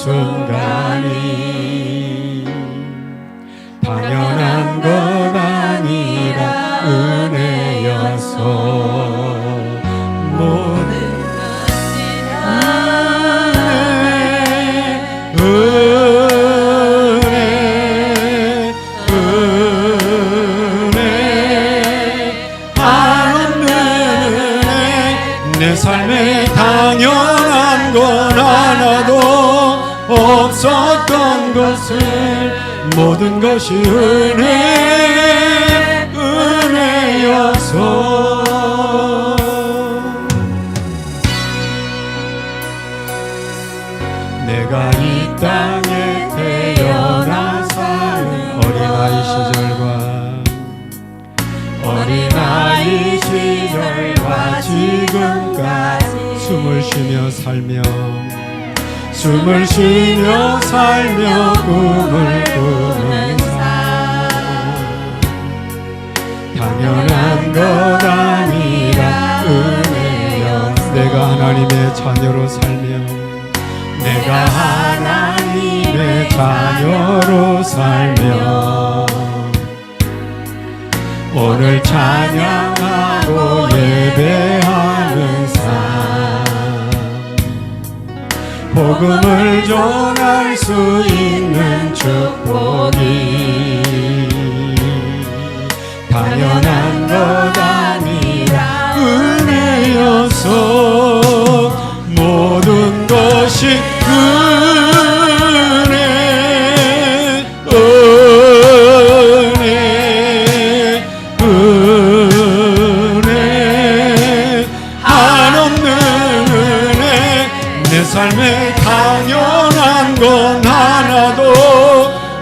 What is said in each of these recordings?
순간이 당연한 것 아니라 은혜여서 모든 내 삶에 당연한 건 하나도 없었던 것을 모든 것이 은혜여서 내가 이 땅에 태어나 사는 어린아이 시절과 지금까지 숨을 쉬며 살며 꿈을 꾸는 삶 당연한 것 아니라 은혜여 내가 하나님의 자녀로 살며 오늘 찬양하고 예배하는 삶 복음을 전할 수 있는 축복이 당연한 것 아니라 은혜여서 모든 것이 삶에 당연한 건 하나도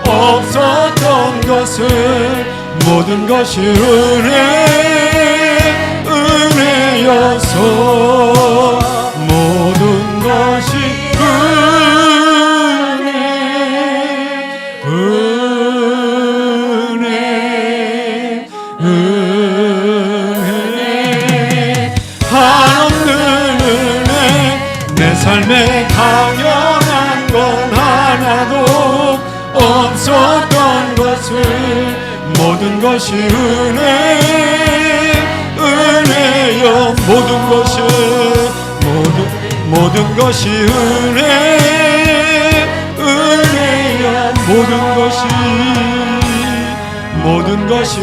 없었던 것을 모든 것이 은혜여서 모든 것이 은혜 한없는 은혜 내 삶에 당연한 건 하나도 없었던 것을 모든 것이 은혜여 모든 것이 은혜여 모든 것이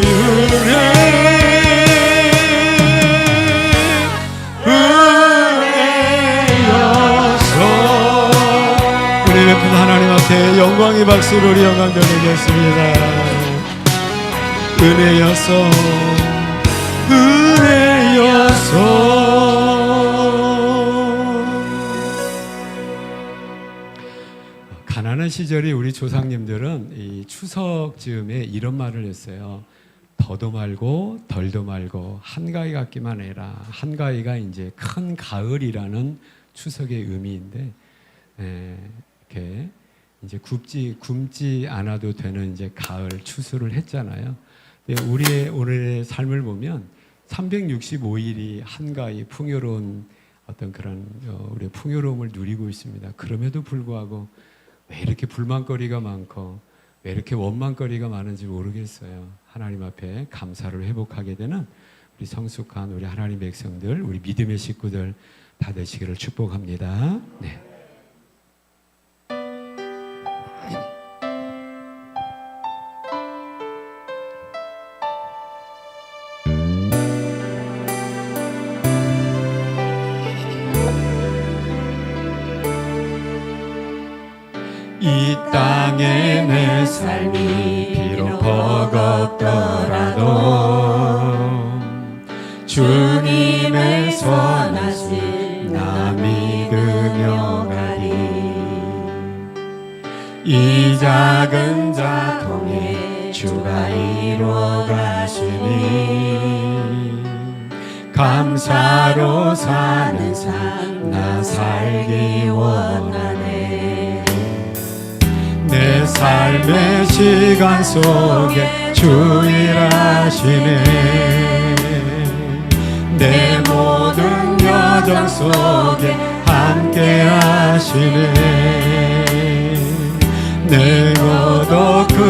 우리 높은 하나님 앞에 영광의 박수로 우리 영광 돌리겠습니다. 은혜여서 가난한 시절에 우리 조상님들은 이 추석 즈음에 이런 말을 했어요. 더도 말고 덜도 말고 한가위 같기만 해라. 한가위가 이제 큰 가을이라는 추석의 의미인데 이렇게 이제 굶지 않아도 되는 이제 가을 추수를 했잖아요. 우리의 오늘의 삶을 보면 365일이 한가위 풍요로운 어떤 그런 우리의 풍요로움을 누리고 있습니다. 그럼에도 불구하고 왜 이렇게 불만거리가 많고 왜 이렇게 원망거리가 많은지 모르겠어요. 하나님 앞에 감사를 회복하게 되는 우리 성숙한 우리 하나님 백성들, 우리 믿음의 식구들 다 되시기를 축복합니다. 네. 이 땅에 내 삶이 비록 버겁더라도 주님의 선하심 나 믿으며 가리. 이 작은 자통에 주가 이루어 가시니 감사로 사는 삶 나 살기 원하네. 내 삶의 시간 속에 주 일하시네. 내 모든 여정 속에 함께 하시네.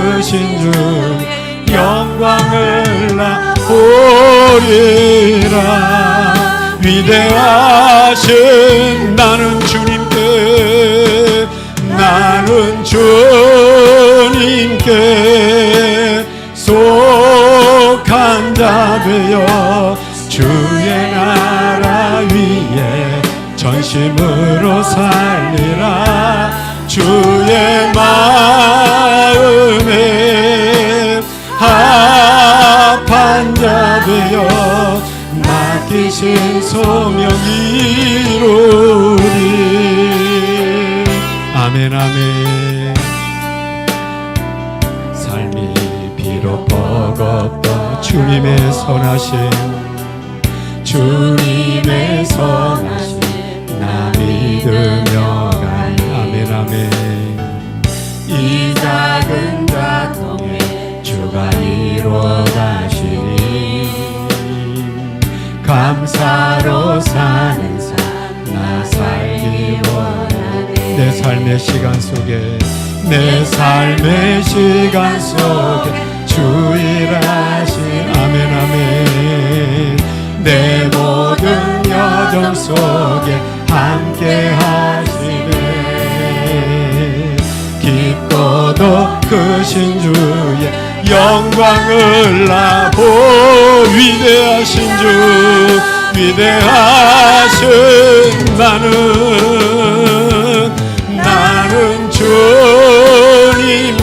크신 주 영광을 나 보리라. 위대하신 나는 주님께 속한 자 되어 주의 나라 위에 전심으로 살리라. 주의 마음에 합한 자 되어 맡기신 소명 이루리. 아멘 아멘. 삶이 비록 버겁다 주님의 선하심 나 믿으며 가니. 아멘 아멘. 이 작은 작동에 주가 이루어 가시니 감사로 사는 삶 나 살기 원하네. 내 삶의 시간 속에 주 일하신 아멘 아멘. 내 모든 여정 속에 함께 하시네. 깊고도 크신 주의 영광을 나보. 위대하신 나는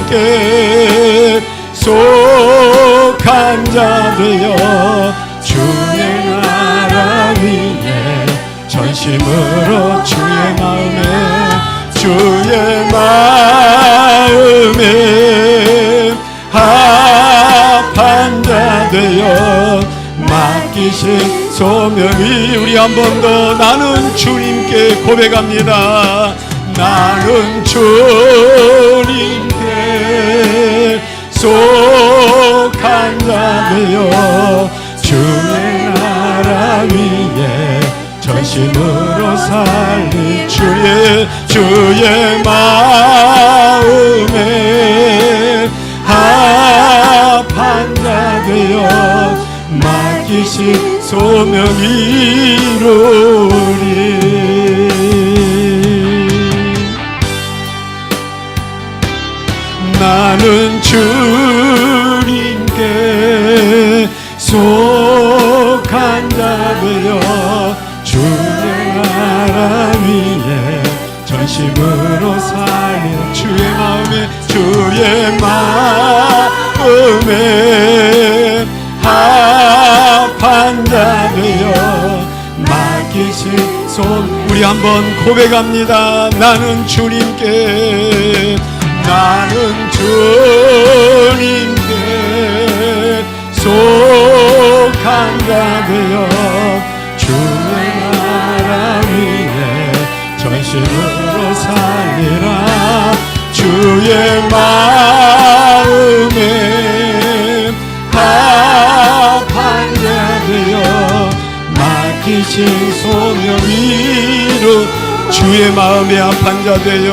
주님께 속한 자 되어 주의 나라 위에 전심으로 주의 마음에 합한 자 되어 맡기신 소명이. 우리 한 번 더 나는 주님께 고백합니다. 나는 주님께 속한 자 되어 주의 나라 위에 전심으로 살린 주의 마음에 합한 자 되어 맡기신 소명 이루리. 나는 주님께 속한 자 되어 주의 나라 위에 전심으로 살리는 주의 마음에 합한 자 되어 맡기신 손. 우리 한번 고백합니다. 나는 주님께 속한 자 되어 주의 나라 위에 전심으로 살리라. 주의 마음에 합한 자 되어 맡기신 소명 이루. 주의 마음에 합한 자 되어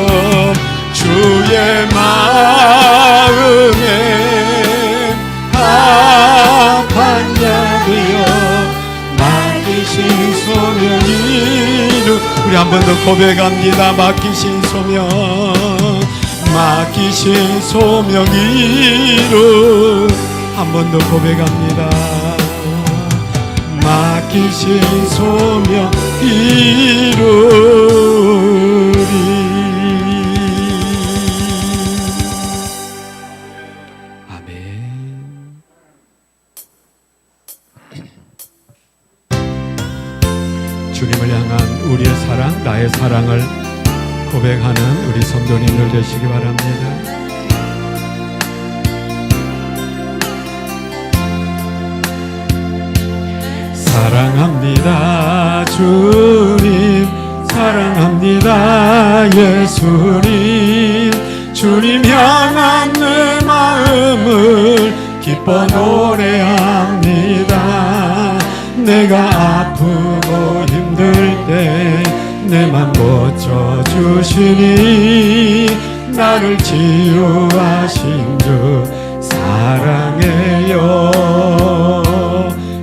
주의 마음에 합한 자 되어 맡기신 소명 이루. 우리 한 번 더 고백합니다. 맡기신 소명 이루. 한 번 더 고백합니다. 맡기신 소명 이루리. 주님을 향한 우리의 사랑, 나의 사랑을 고백하는 우리 성도님들 되시기 바랍니다. 사랑합니다 주님, 사랑합니다 예수님. 주님 향한 내 마음을 기뻐 노래합니다. 내가 아프고 힘들 때 내 맘 고쳐주시니 나를 치유하신 주 사랑해요.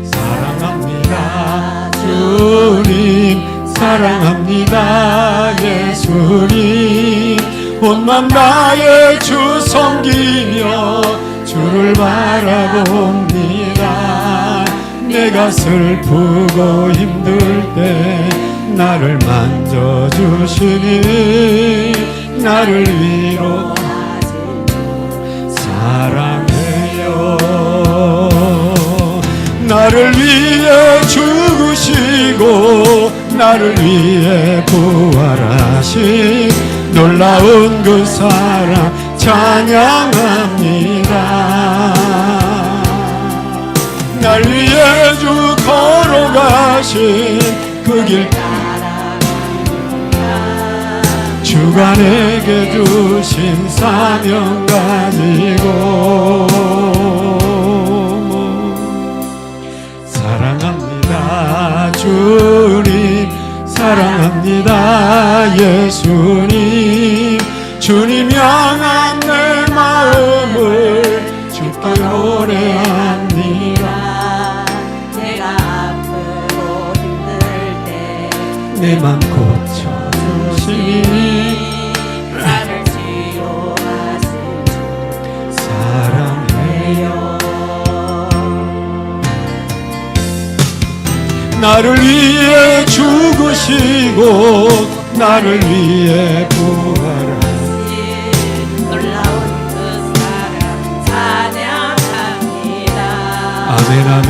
사랑합니다 주님, 사랑합니다 예수님. 온 맘 다해 주 섬기며 주를 바라봅니다. 내가 슬프고 힘들 때 나를 만져주시니 나를 위로하신 주 사랑해요. 나를 위해 죽으시고 나를 위해 부활하신 놀라운 그 사랑 찬양합니다. 날 위해 주 걸어가신 그 길 주가 내게 주신 사명 가지고 사랑합니다 주님, 사랑합니다 예수님. 주님 향한 내 마음을 주께 노래합니다. 내가 아프고 힘들 때 내 맘 고쳐주시니 나를 치유하신 주 사랑해요. 나를 위해 죽으시고 나를 위해 부활하신 놀라운 그 사랑 찬양합니다. 아멘 아멘.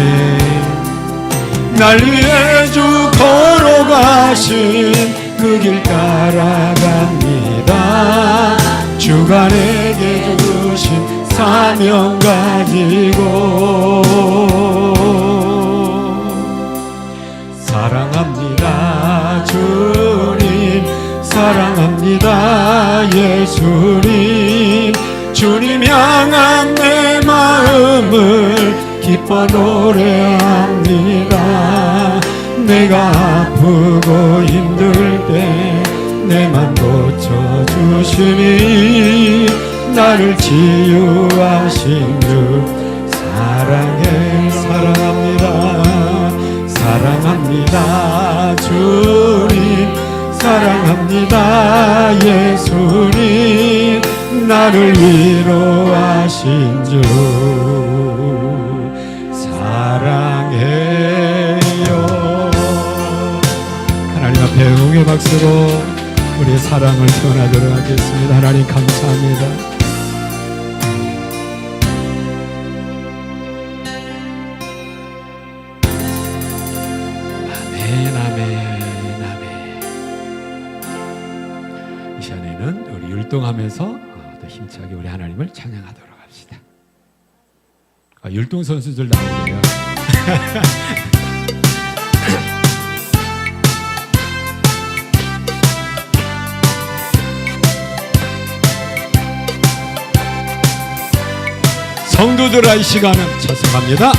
날 위해 주 걸어가신 그 길 따라갑니다. 주가 내게 주신 사명 가지고 사랑합니다 주님, 사랑합니다 예수님. 주님 향한 내 마음을 기뻐 노래합니다. 내가 아프고 힘들 때 내 맘 고쳐주시니 나를 치유하신 주 사랑해. 사랑합니다 사랑합니다 주님, 사랑합니다 예수님. 나를 위로하신 주 사랑해요. 하나님 앞에 응의 박수로 우리의 사랑을 표현하도록 하겠습니다. 하나님 감사합니다. 이 시간에는 우리 율동하면서 더 힘차게 우리 하나님을 찬양하도록 합시다. 율동 선수들 나오네요. 성도들아 이 시간은 찬송합니다.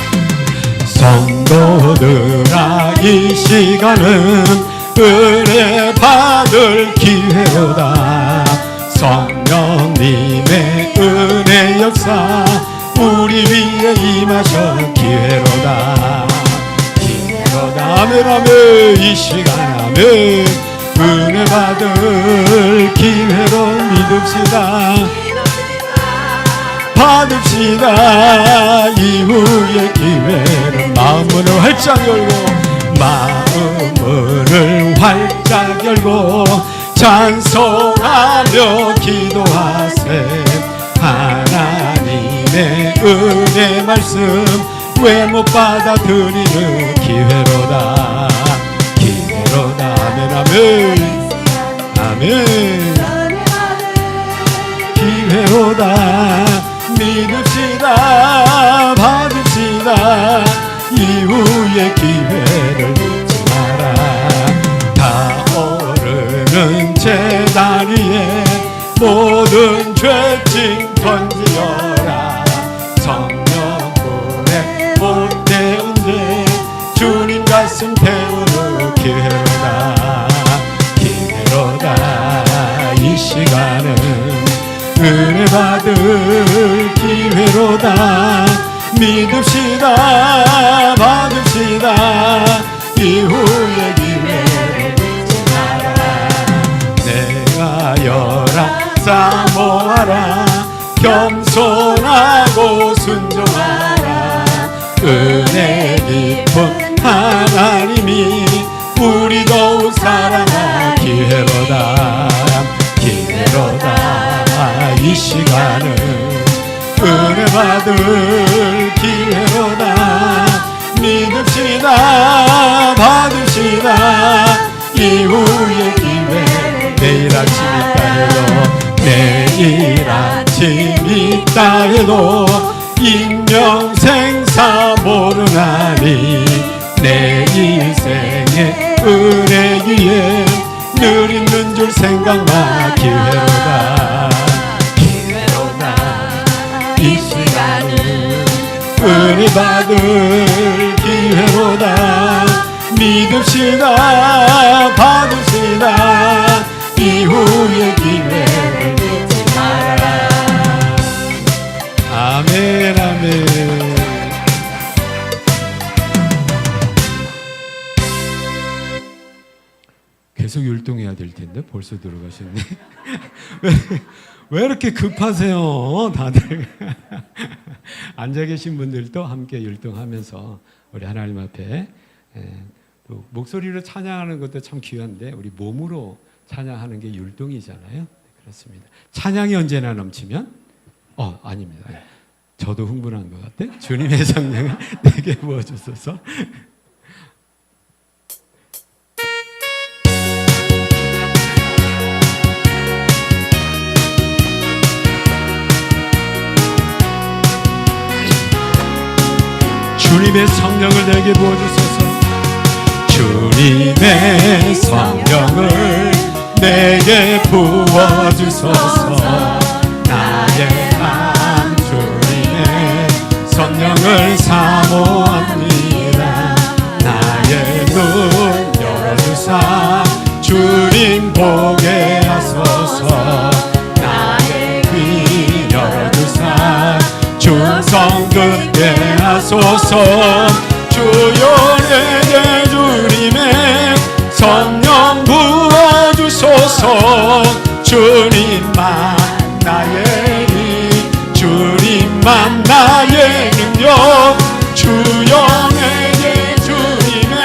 성도들아 이 시간은 은혜 받을 기회로다. 성령님의 은혜 역사 우리 위에 임하셔 기회로다. 기회로다. 아멘 아멘. 이 시간 아멘. 은혜 받을 기회로 믿읍시다. 받읍시다. 이후의 기회는 마음문을 활짝 열고 마음문을 활짝 열고 찬송하며 기도하세. 하나님의 은혜 말씀 왜 못 받아들이는 기회로다. 기회로다. 아멘 아멘 아멘. 기회로다. 믿읍시다. 받읍시다. 이후의 기회를 잊지 마라. 타오르는 제다리에 모든 죄짐 던지어라. 성령불에 못 태운 죄 주님 가슴 태우는 기회로다. 기회로다. 이 시간은 은혜 받을 기회로다. 믿읍시다 받읍시다 이후의 기회를 잊지 마라. 내가 열한 사모하라 겸손하고 순종하라. 은혜 깊은 하나님이 우리 더욱 사랑할 기회로다. 기회로다. 이 시간은 은혜 받을 기회로다. 믿읍시다 받읍시다 이후의 기회. 내일 아침 있다 해도 내일 아침 있다 해도 인명생사 모르나니 내 인생의 은혜 위에 늘 있는 줄 생각나. 기회로다 기회로다. 이 시간은 은혜 받을 기회로다. 믿읍시다 받읍시다 이후의 기회를 잊지 마라. 아멘 아멘. 계속 율동해야 될 텐데 벌써 들어가셨네. 왜 이렇게 급하세요 다들. 앉아 계신 분들도 함께 율동하면서 우리 하나님 앞에 또 목소리로 찬양하는 것도 참 귀한데 우리 몸으로 찬양하는 게 율동이잖아요. 그렇습니다. 찬양이 언제나 넘치면 아닙니다. 저도 흥분한 것 같아. 주님의 성령을 내게 부어주소서. 주님의 성령을 내게 부어주소서. 주님의 성령을 내게 부어주소서. 나의 맘 주님의 성령을 사모합니다. 나의 눈 열어주사 주님 보게 하소서. 나의 귀 열어주사 충성 듣게 하소서. 주여 내게 주님의 성령 부어주소서. 주님만 나의 힘 주님만 나의 능력. 주여 내게 주님의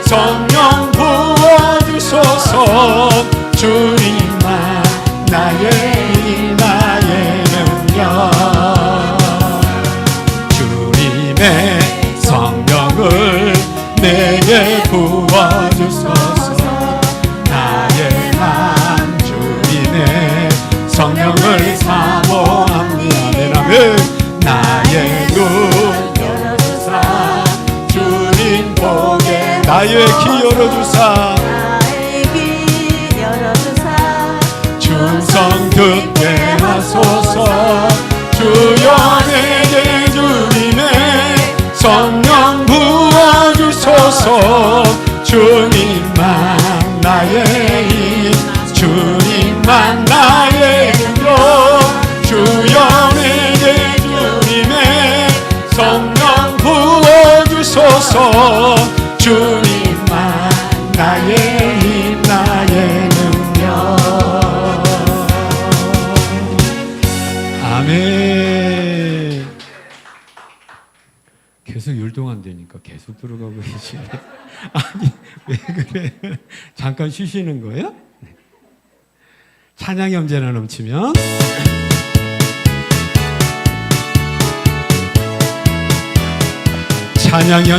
성령 부어주소서. 주님만 나의 힘 나의 능력. 주님의 성령을 내게 부어주소서. 나의 맘 주님의 성령을 사모합니다. 아멘. 나의 눈 열어주사 주님 보게. 나의 귀 열어주사 충성 듣게 하소서. 주여 내게 주님의 성령 부어주소서. 주님만 나의 힘 주님만 나의 능력. 주여 내게 주님의 성령 부어주소서. 주님만 나의 힘 나의 능력. 아멘. 계속 율동한다니까 계속 들어가고 계시네. 아니 왜 그래? 잠깐 쉬시는 거예요? 찬양이 언제나 넘치면 찬양이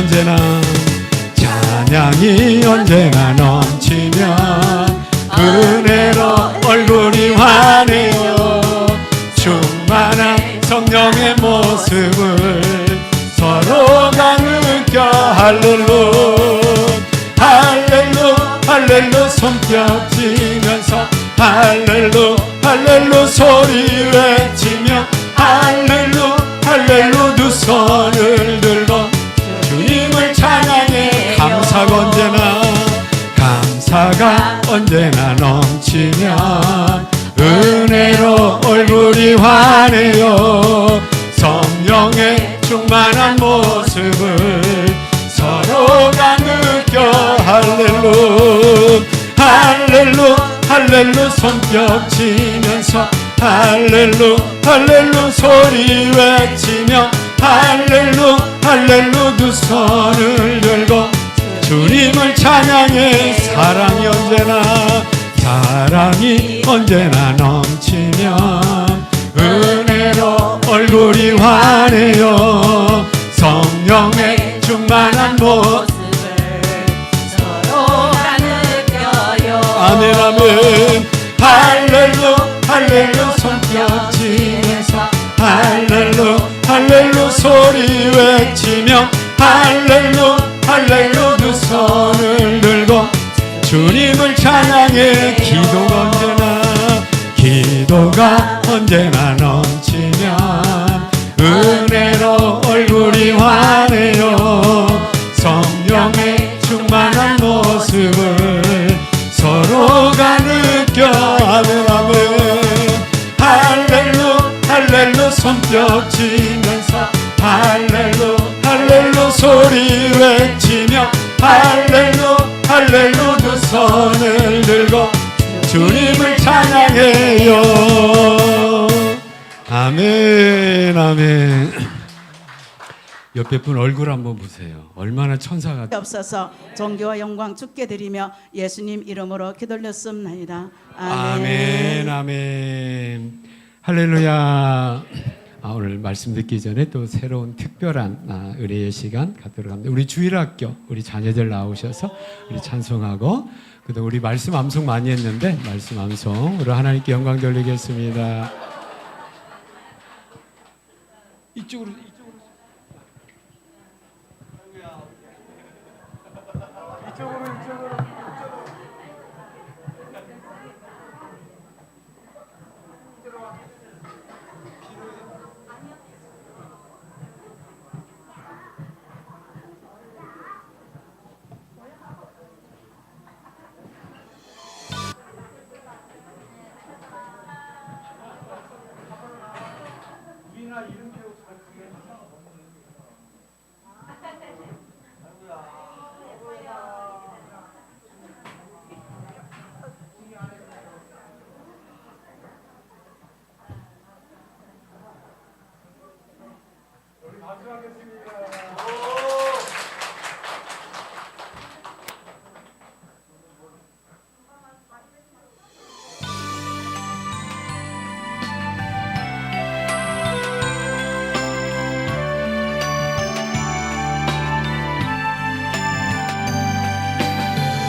언제나 넘치면 은혜로 얼굴이 환해요. 충만한 성령의 모습을 서로가 느껴. 할렐루 할렐루 할렐루 손뼉 치면서 할렐루 할렐루 소리 외치며 할렐루 할렐루 두 손을 들고 주님을 찬양해. 감사가 언제나 넘치면 은혜로 얼굴 환해요. 성령의 충만한 모습을 서로가 느껴 할렐루 할렐루 할렐루 손뼉 치면서 할렐루 할렐루 소리 외치며 할렐루 할렐루 두 손을 들고 주님을 찬양해. 사랑이 언제나 넘치며 은혜로 얼굴이 환해요. 성령의 충만한 모습을 서로가 느껴요. 아멘 아멘. 할렐루 할렐루 손뼉 치면서 할렐루 할렐루 소리 외치며 할렐루 할렐루 두 손을 들고 주님을 찬양해. 기도가 언제나 넘치면 은혜로 얼굴이 환해요. 성령의 충만한 모습을 서로가 느껴. 아멘 아멘. 할렐루 할렐루 손뼉 치면서 할렐루 할렐루 소리 외치며 할렐루 할렐루 두 손을 들고 주님을 찬양해요. 아멘 아멘. 옆에 분 얼굴 한번 보세요. 얼마나 천사 같아요. 없어서 존귀와 영광 주께 드리며 예수님 이름으로 기도렸습니다. 아멘 아멘. 할렐루야. 오늘 말씀 듣기 전에 또 새로운 특별한 은혜의 시간 갖도록 합니다. 우리 주일학교 우리 자녀들 나오셔서 우리 찬송하고 그다음 우리 말씀 암송 많이 했는데 말씀 암송으로 하나님께 영광 돌리겠습니다. 이쪽으로.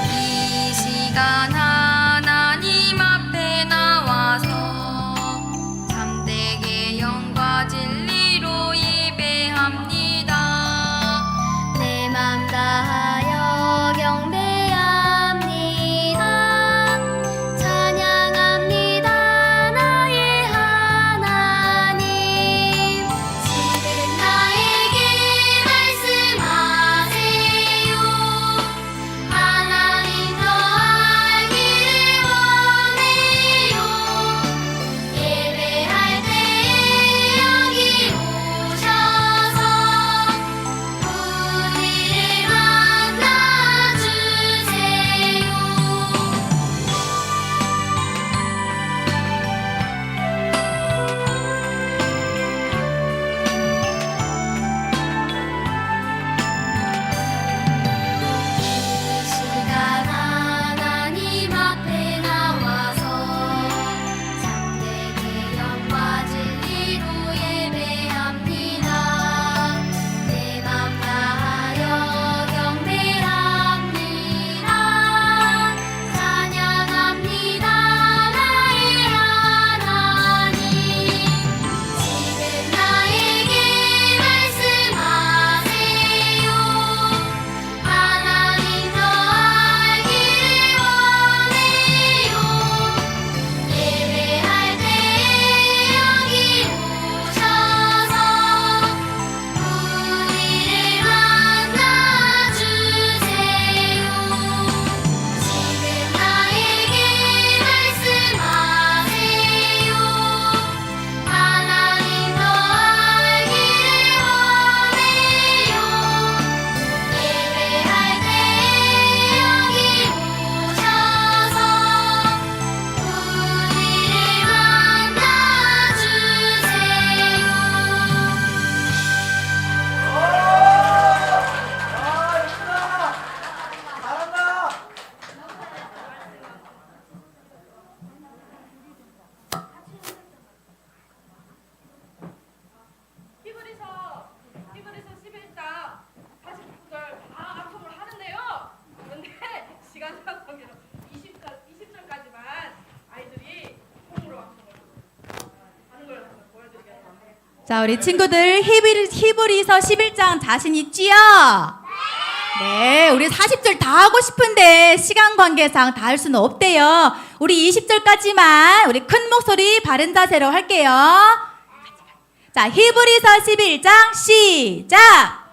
이 시간 하나님 앞에 나와서 참되게 영과 진리로 예배합니다. 자, 우리 친구들 히브리서 11장 자신 있지요? 네, 우리 40절 다 하고 싶은데 시간 관계상 다 할 수는 없대요. 우리 20절까지만 우리 큰 목소리 바른 자세로 할게요. 자, 히브리서 11장 시작!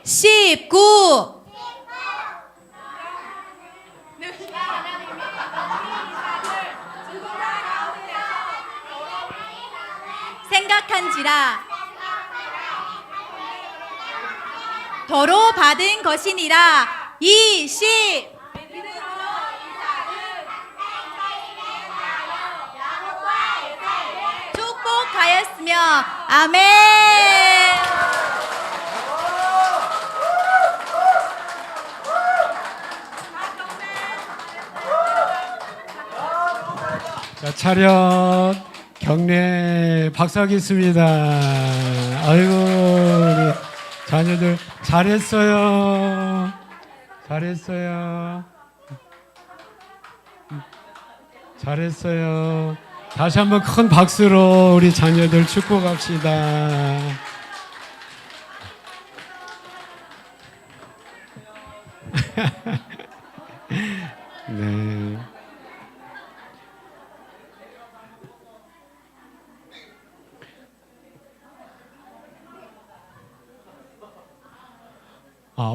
십구. 생각한지라 더러 받은 것이니라. 20. 축복하였으니 기도드리며 아멘. 자, 차렷 경례 박수하겠습니다. 아이고 우리 자녀들 잘했어요. 잘했어요. 잘했어요. 다시 한번 큰 박수로 우리 자녀들 축복합시다. 네.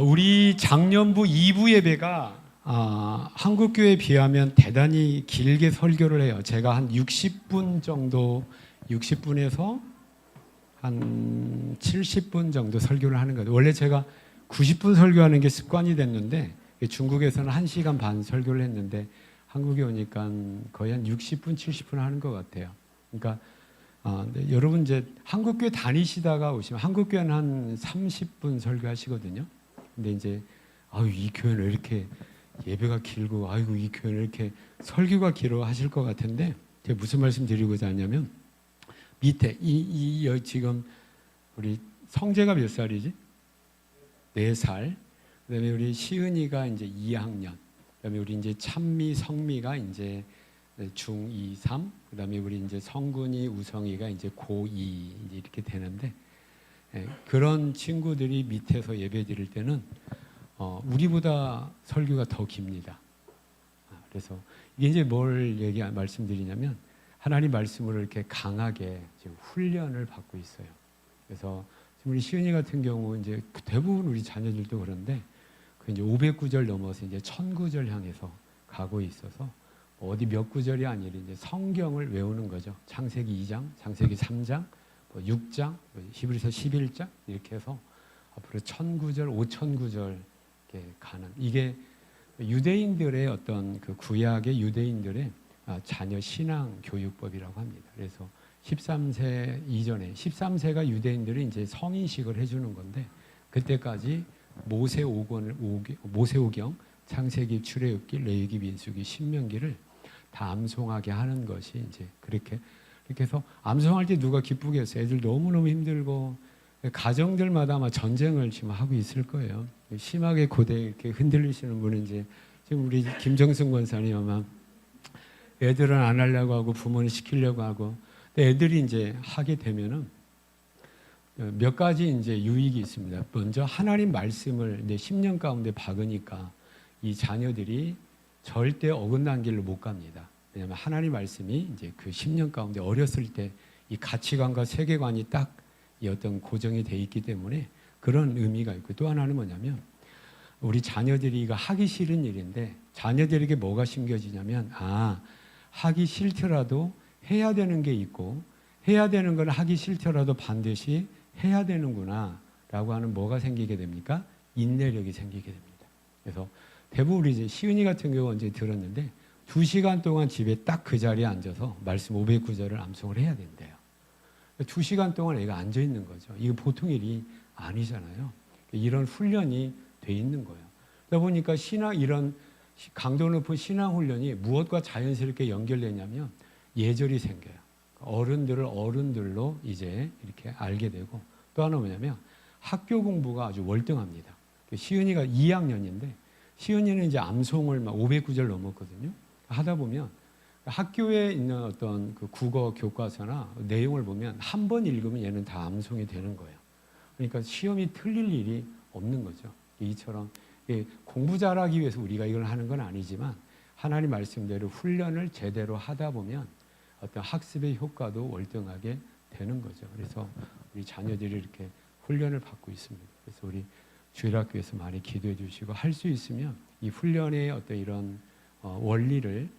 우리 작년부 2부 예배가 한국교회에 비하면 대단히 길게 설교를 해요. 제가 한 60분 정도, 60분에서 한 70분 정도 설교를 하는 거예요. 원래 제가 90분 설교하는 게 습관이 됐는데 중국에서는 1시간 반 설교를 했는데 한국에 오니까 거의 한 60분, 70분 하는 것 같아요. 그러니까 네, 여러분 이제 한국교회 다니시다가 오시면 한국교회는 한 30분 설교하시거든요. 근데 이제 이 교회는 왜 이렇게 예배가 길고 아이고 이 교회는 이렇게 설교가 길어 하실 것 같은데 제가 무슨 말씀 드리고자 하냐면 밑에 지금 우리 성재가 몇 살이지? 4살. 그다음에 우리 시은이가 이제 2학년. 그다음에 우리 이제 찬미, 성미가 이제 중2, 3. 그다음에 우리 이제 성군이, 우성이가 이제 고2 이제 이렇게 되는데 그런 친구들이 밑에서 예배 드릴 때는 우리보다 설교가 더 깁니다. 그래서 이게 이제 뭘 말씀드리냐면 하나님 말씀을 이렇게 강하게 지금 훈련을 받고 있어요. 그래서 지금 우리 시은이 같은 경우 이제 대부분 우리 자녀들도 그런데 그 이제 500구절 넘어서 이제 1000구절 향해서 가고 있어서 어디 몇 구절이 아니라 이제 성경을 외우는 거죠. 창세기 2장, 창세기 3장, 6장, 히브리서 11장 이렇게 해서 앞으로 1000구절, 5000구절 이렇게 가는 이게 유대인들의 어떤 그 구약의 유대인들의 자녀 신앙 교육법이라고 합니다. 그래서 13세 이전에 13세가 유대인들이 이제 성인식을 해주는 건데 그때까지 모세오경, 창세기, 출애굽기, 레위기, 민수기, 신명기를 다 암송하게 하는 것이 이제 그렇게 해서 암송할 때 누가 기쁘겠어요? 애들 너무너무 힘들고 가정들마다 아마 전쟁을 지금 하고 있을 거예요. 심하게 고대 이렇게 흔들리시는 분은 이제 지금 우리 김정승 권사님 아마 애들은 안 하려고 하고 부모는 시키려고 하고 애들이 이제 하게 되면은 몇 가지 이제 유익이 있습니다. 먼저 하나님 말씀을 내 10년 가운데 박으니까 이 자녀들이 절대 어긋난 길로 못 갑니다. 왜냐하면 하나님 말씀이 이제 그 10년 가운데 어렸을 때 이 가치관과 세계관이 딱 이 어떤 고정이 돼 있기 때문에 그런 의미가 있고 또 하나는 뭐냐면 우리 자녀들이 이거 하기 싫은 일인데 자녀들에게 뭐가 심겨지냐면 하기 싫더라도 해야 되는 게 있고 해야 되는 건 하기 싫더라도 반드시 해야 되는구나 라고 하는 뭐가 생기게 됩니까? 인내력이 생기게 됩니다. 그래서 대부분 우리 이제 시은이 같은 경우 이제 들었는데 2시간 동안 집에 딱 그 자리에 앉아서 말씀 509절을 암송을 해야 된대요. 2시간 동안 애가 앉아 있는 거죠. 이거 보통 일이 아니잖아요. 이런 훈련이 돼 있는 거예요. 그러다 보니까 이런 강도 높은 신앙 훈련이 무엇과 자연스럽게 연결되냐면 예절이 생겨요. 어른들을 어른들로 이제 이렇게 알게 되고 또 하나 뭐냐면 학교 공부가 아주 월등합니다. 시은이가 2학년인데 시은이는 이제 암송을 막 509절 넘었거든요. 하다 보면 학교에 있는 어떤 그 국어 교과서나 내용을 보면 한 번 읽으면 얘는 다 암송이 되는 거예요. 그러니까 시험이 틀릴 일이 없는 거죠. 이처럼 공부 잘하기 위해서 우리가 이걸 하는 건 아니지만 하나님 말씀대로 훈련을 제대로 하다 보면 어떤 학습의 효과도 월등하게 되는 거죠. 그래서 우리 자녀들이 이렇게 훈련을 받고 있습니다. 그래서 우리 주일학교에서 많이 기도해 주시고 할 수 있으면 이 훈련의 어떤 이런 원리를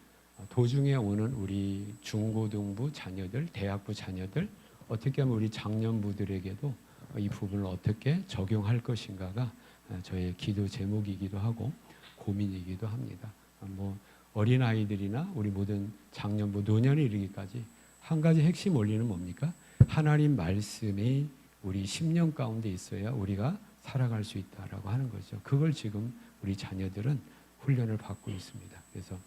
도중에 오는 우리 중고등부 자녀들, 대학부 자녀들 어떻게 하면 우리 장년부들에게도 이 부분을 어떻게 적용할 것인가가 저의 기도 제목이기도 하고 고민이기도 합니다. 어린 아이들이나 우리 모든 장년부 노년에 이르기까지 한 가지 핵심 원리는 뭡니까? 하나님 말씀이 우리 10년 가운데 있어야 우리가 살아갈 수 있다라고 하는 거죠. 그걸 지금 우리 자녀들은 훈련을 받고 있습니다. 그래서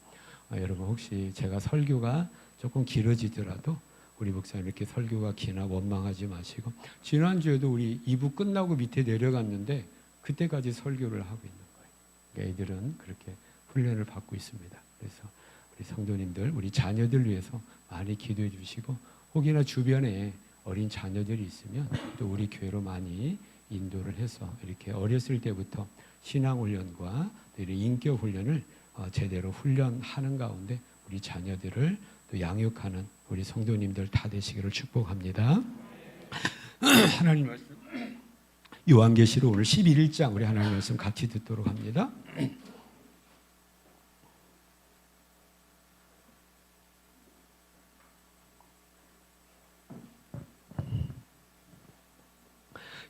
여러분 혹시 제가 설교가 조금 길어지더라도 우리 목사님 이렇게 설교가 기나 원망하지 마시고, 지난주에도 우리 2부 끝나고 밑에 내려갔는데 그때까지 설교를 하고 있는 거예요. 그러니까 애들은 그렇게 훈련을 받고 있습니다. 그래서 우리 성도님들, 우리 자녀들 위해서 많이 기도해 주시고, 혹여나 주변에 어린 자녀들이 있으면 또 우리 교회로 많이 인도를 해서 이렇게 어렸을 때부터 신앙훈련과 이런 인격훈련을 제대로 훈련하는 가운데 우리 자녀들을 또 양육하는 우리 성도님들 다 되시기를 축복합니다. 하나님 말씀 요한계시록 오늘 11장 우리 하나님 말씀 같이 듣도록 합니다.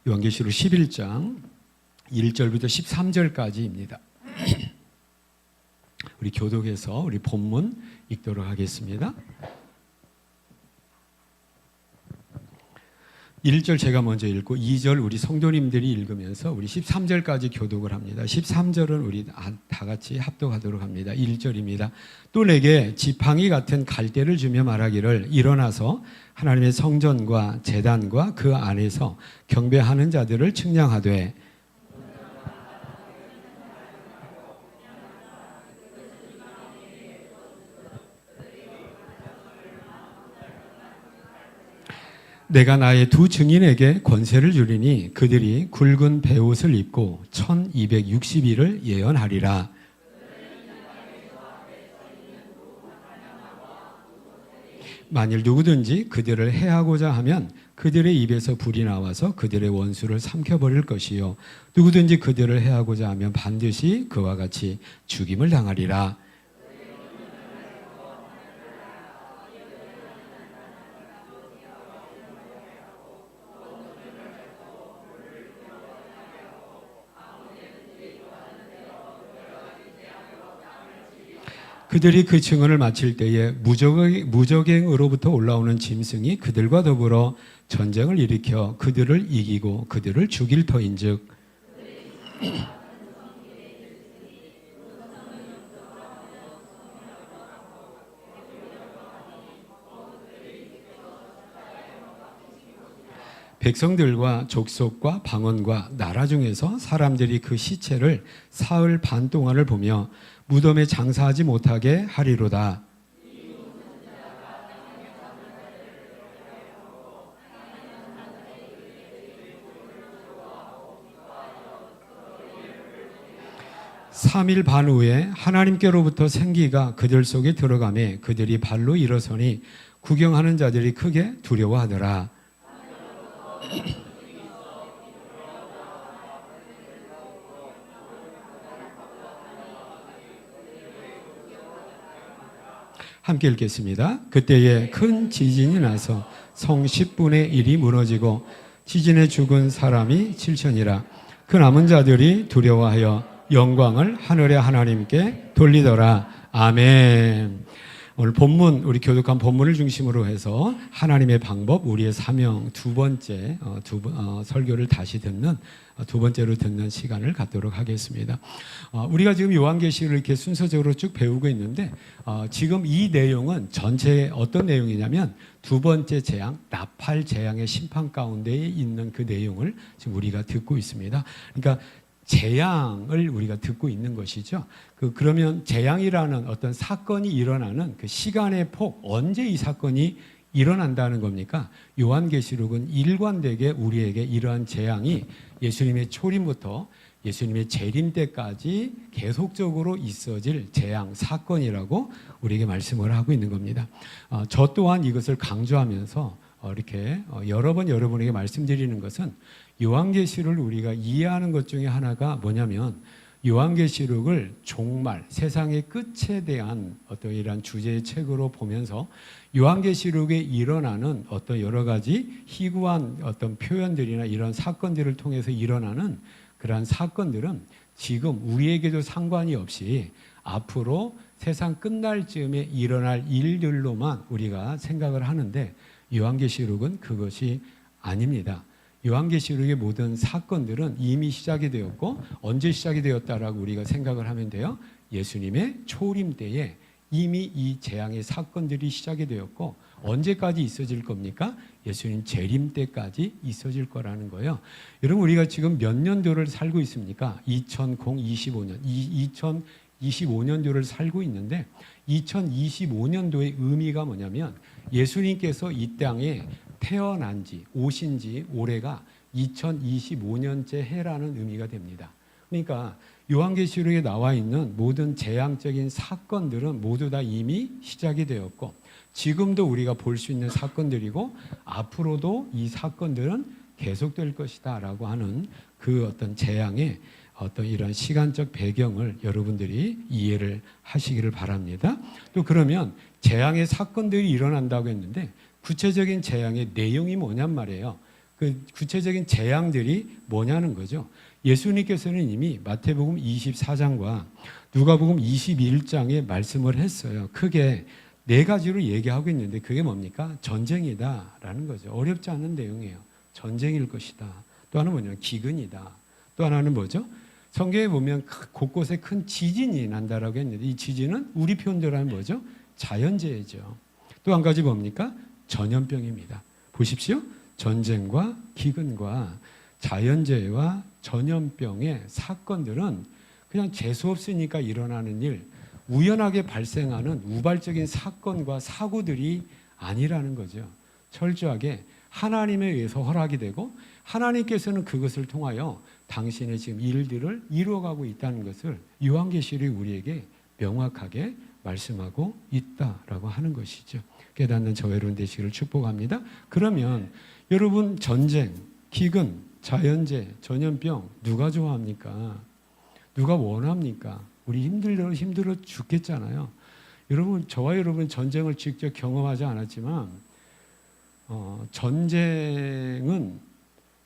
요한계시록 11장 1절부터 13절까지입니다. 우리 교독에서 우리 본문 읽도록 하겠습니다. 1절 제가 먼저 읽고 2절 우리 성도님들이 읽으면서 우리 13절까지 교독을 합니다. 13절은 우리 다 같이 합독하도록 합니다. 1절입니다. 또 내게 지팡이 같은 갈대를 주며 말하기를 일어나서 하나님의 성전과 제단과 그 안에서 경배하는 자들을 측량하되 내가 나의 두 증인에게 권세를 주리니 그들이 굵은 베옷을 입고 1260일을 예언하리라. 만일 누구든지 그들을 해하고자 하면 그들의 입에서 불이 나와서 그들의 원수를 삼켜버릴 것이요 누구든지 그들을 해하고자 하면 반드시 그와 같이 죽임을 당하리라. 그들이 그 증언을 마칠 때에 무적행으로부터 올라오는 짐승이 그들과 더불어 전쟁을 일으켜 그들을 이기고 그들을 죽일 터인즉 백성들과 족속과 방언과 나라 중에서 사람들이 그 시체를 사흘 반 동안을 보며 무덤에 장사하지 못하게 하리로다. (3일) 반 후에 하나님께로부터 생기가 그들 속에 들어가매 그들이 발로 일어서니 구경하는 자들이 크게 두려워하더라. 함께 읽겠습니다. 그때에 큰 지진이 나서 성 10분의 1이 무너지고 지진에 죽은 사람이 7천이라. 그 남은 자들이 두려워하여 영광을 하늘의 하나님께 돌리더라. 아멘. 오늘 본문, 우리 교독한 본문을 중심으로 해서 하나님의 방법, 우리의 사명 두 번째 설교를 다시 듣는 두 번째로 듣는 시간을 갖도록 하겠습니다. 우리가 지금 요한계시를 이렇게 순서적으로 쭉 배우고 있는데 지금 이 내용은 전체 어떤 내용이냐면 두 번째 재앙, 나팔 재앙의 심판 가운데에 있는 그 내용을 지금 우리가 듣고 있습니다. 그러니까 재앙을 우리가 듣고 있는 것이죠. 그러면 재앙이라는 어떤 사건이 일어나는 그 시간의 폭, 언제 이 사건이 일어난다는 겁니까? 요한계시록은 일관되게 우리에게 이러한 재앙이 예수님의 초림부터 예수님의 재림 때까지 계속적으로 있어질 재앙 사건이라고 우리에게 말씀을 하고 있는 겁니다. 저 또한 이것을 강조하면서 이렇게 여러 번 여러분에게 말씀드리는 것은 요한계시록을 우리가 이해하는 것 중에 하나가 뭐냐면 요한계시록을 종말, 세상의 끝에 대한 어떤 이러한 주제의 책으로 보면서 요한계시록에 일어나는 어떤 여러 가지 희구한 어떤 표현들이나 이런 사건들을 통해서 일어나는 그러한 사건들은 지금 우리에게도 상관이 없이 앞으로 세상 끝날 즈음에 일어날 일들로만 우리가 생각을 하는데 요한계시록은 그것이 아닙니다. 요한계시록의 모든 사건들은 이미 시작이 되었고 언제 시작이 되었다라고 우리가 생각을 하면 돼요. 예수님의 초림 때에 이미 이 재앙의 사건들이 시작이 되었고 언제까지 있어질 겁니까? 예수님 재림 때까지 있어질 거라는 거예요. 여러분 우리가 지금 몇 년도를 살고 있습니까? 2025년, 2025년도를 살고 있는데 2025년도의 의미가 뭐냐면 예수님께서 이 땅에 태어난 지, 오신 지 올해가 2025년째 해라는 의미가 됩니다. 그러니까 요한계시록에 나와 있는 모든 재앙적인 사건들은 모두 다 이미 시작이 되었고 지금도 우리가 볼 수 있는 사건들이고 앞으로도 이 사건들은 계속될 것이다 라고 하는 그 어떤 재앙의 어떤 이런 시간적 배경을 여러분들이 이해를 하시기를 바랍니다. 또 그러면 재앙의 사건들이 일어난다고 했는데 구체적인 재앙의 내용이 뭐냔 말이에요. 그 구체적인 재앙들이 뭐냐는 거죠. 예수님께서는 이미 마태복음 24장과 누가복음 21장에 말씀을 했어요. 크게 네 가지로 얘기하고 있는데 그게 뭡니까? 전쟁이다라는 거죠. 어렵지 않은 내용이에요. 전쟁일 것이다. 또 하나는 뭐냐면 기근이다. 또 하나는 뭐죠? 성경에 보면 곳곳에 큰 지진이 난다라고 했는데 이 지진은 우리 표현대로 하면 뭐죠? 자연재해죠. 또 한 가지 뭡니까? 전염병입니다. 보십시오. 전쟁과 기근과 자연재해와 전염병의 사건들은 그냥 재수 없으니까 일어나는 일, 우연하게 발생하는 우발적인 사건과 사고들이 아니라는 거죠. 철저하게 하나님에 의해서 허락이 되고 하나님께서는 그것을 통하여 당신의 지금 일들을 이루어가고 있다는 것을 요한계시록이 우리에게 명확하게 말씀하고 있다라고 하는 것이죠. 깨닫는 저와 여러분 되시기를 축복합니다. 그러면 여러분 전쟁, 기근, 자연재해, 전염병 누가 좋아합니까? 누가 원합니까? 우리 힘들어 죽겠잖아요. 여러분 저와 여러분 전쟁을 직접 경험하지 않았지만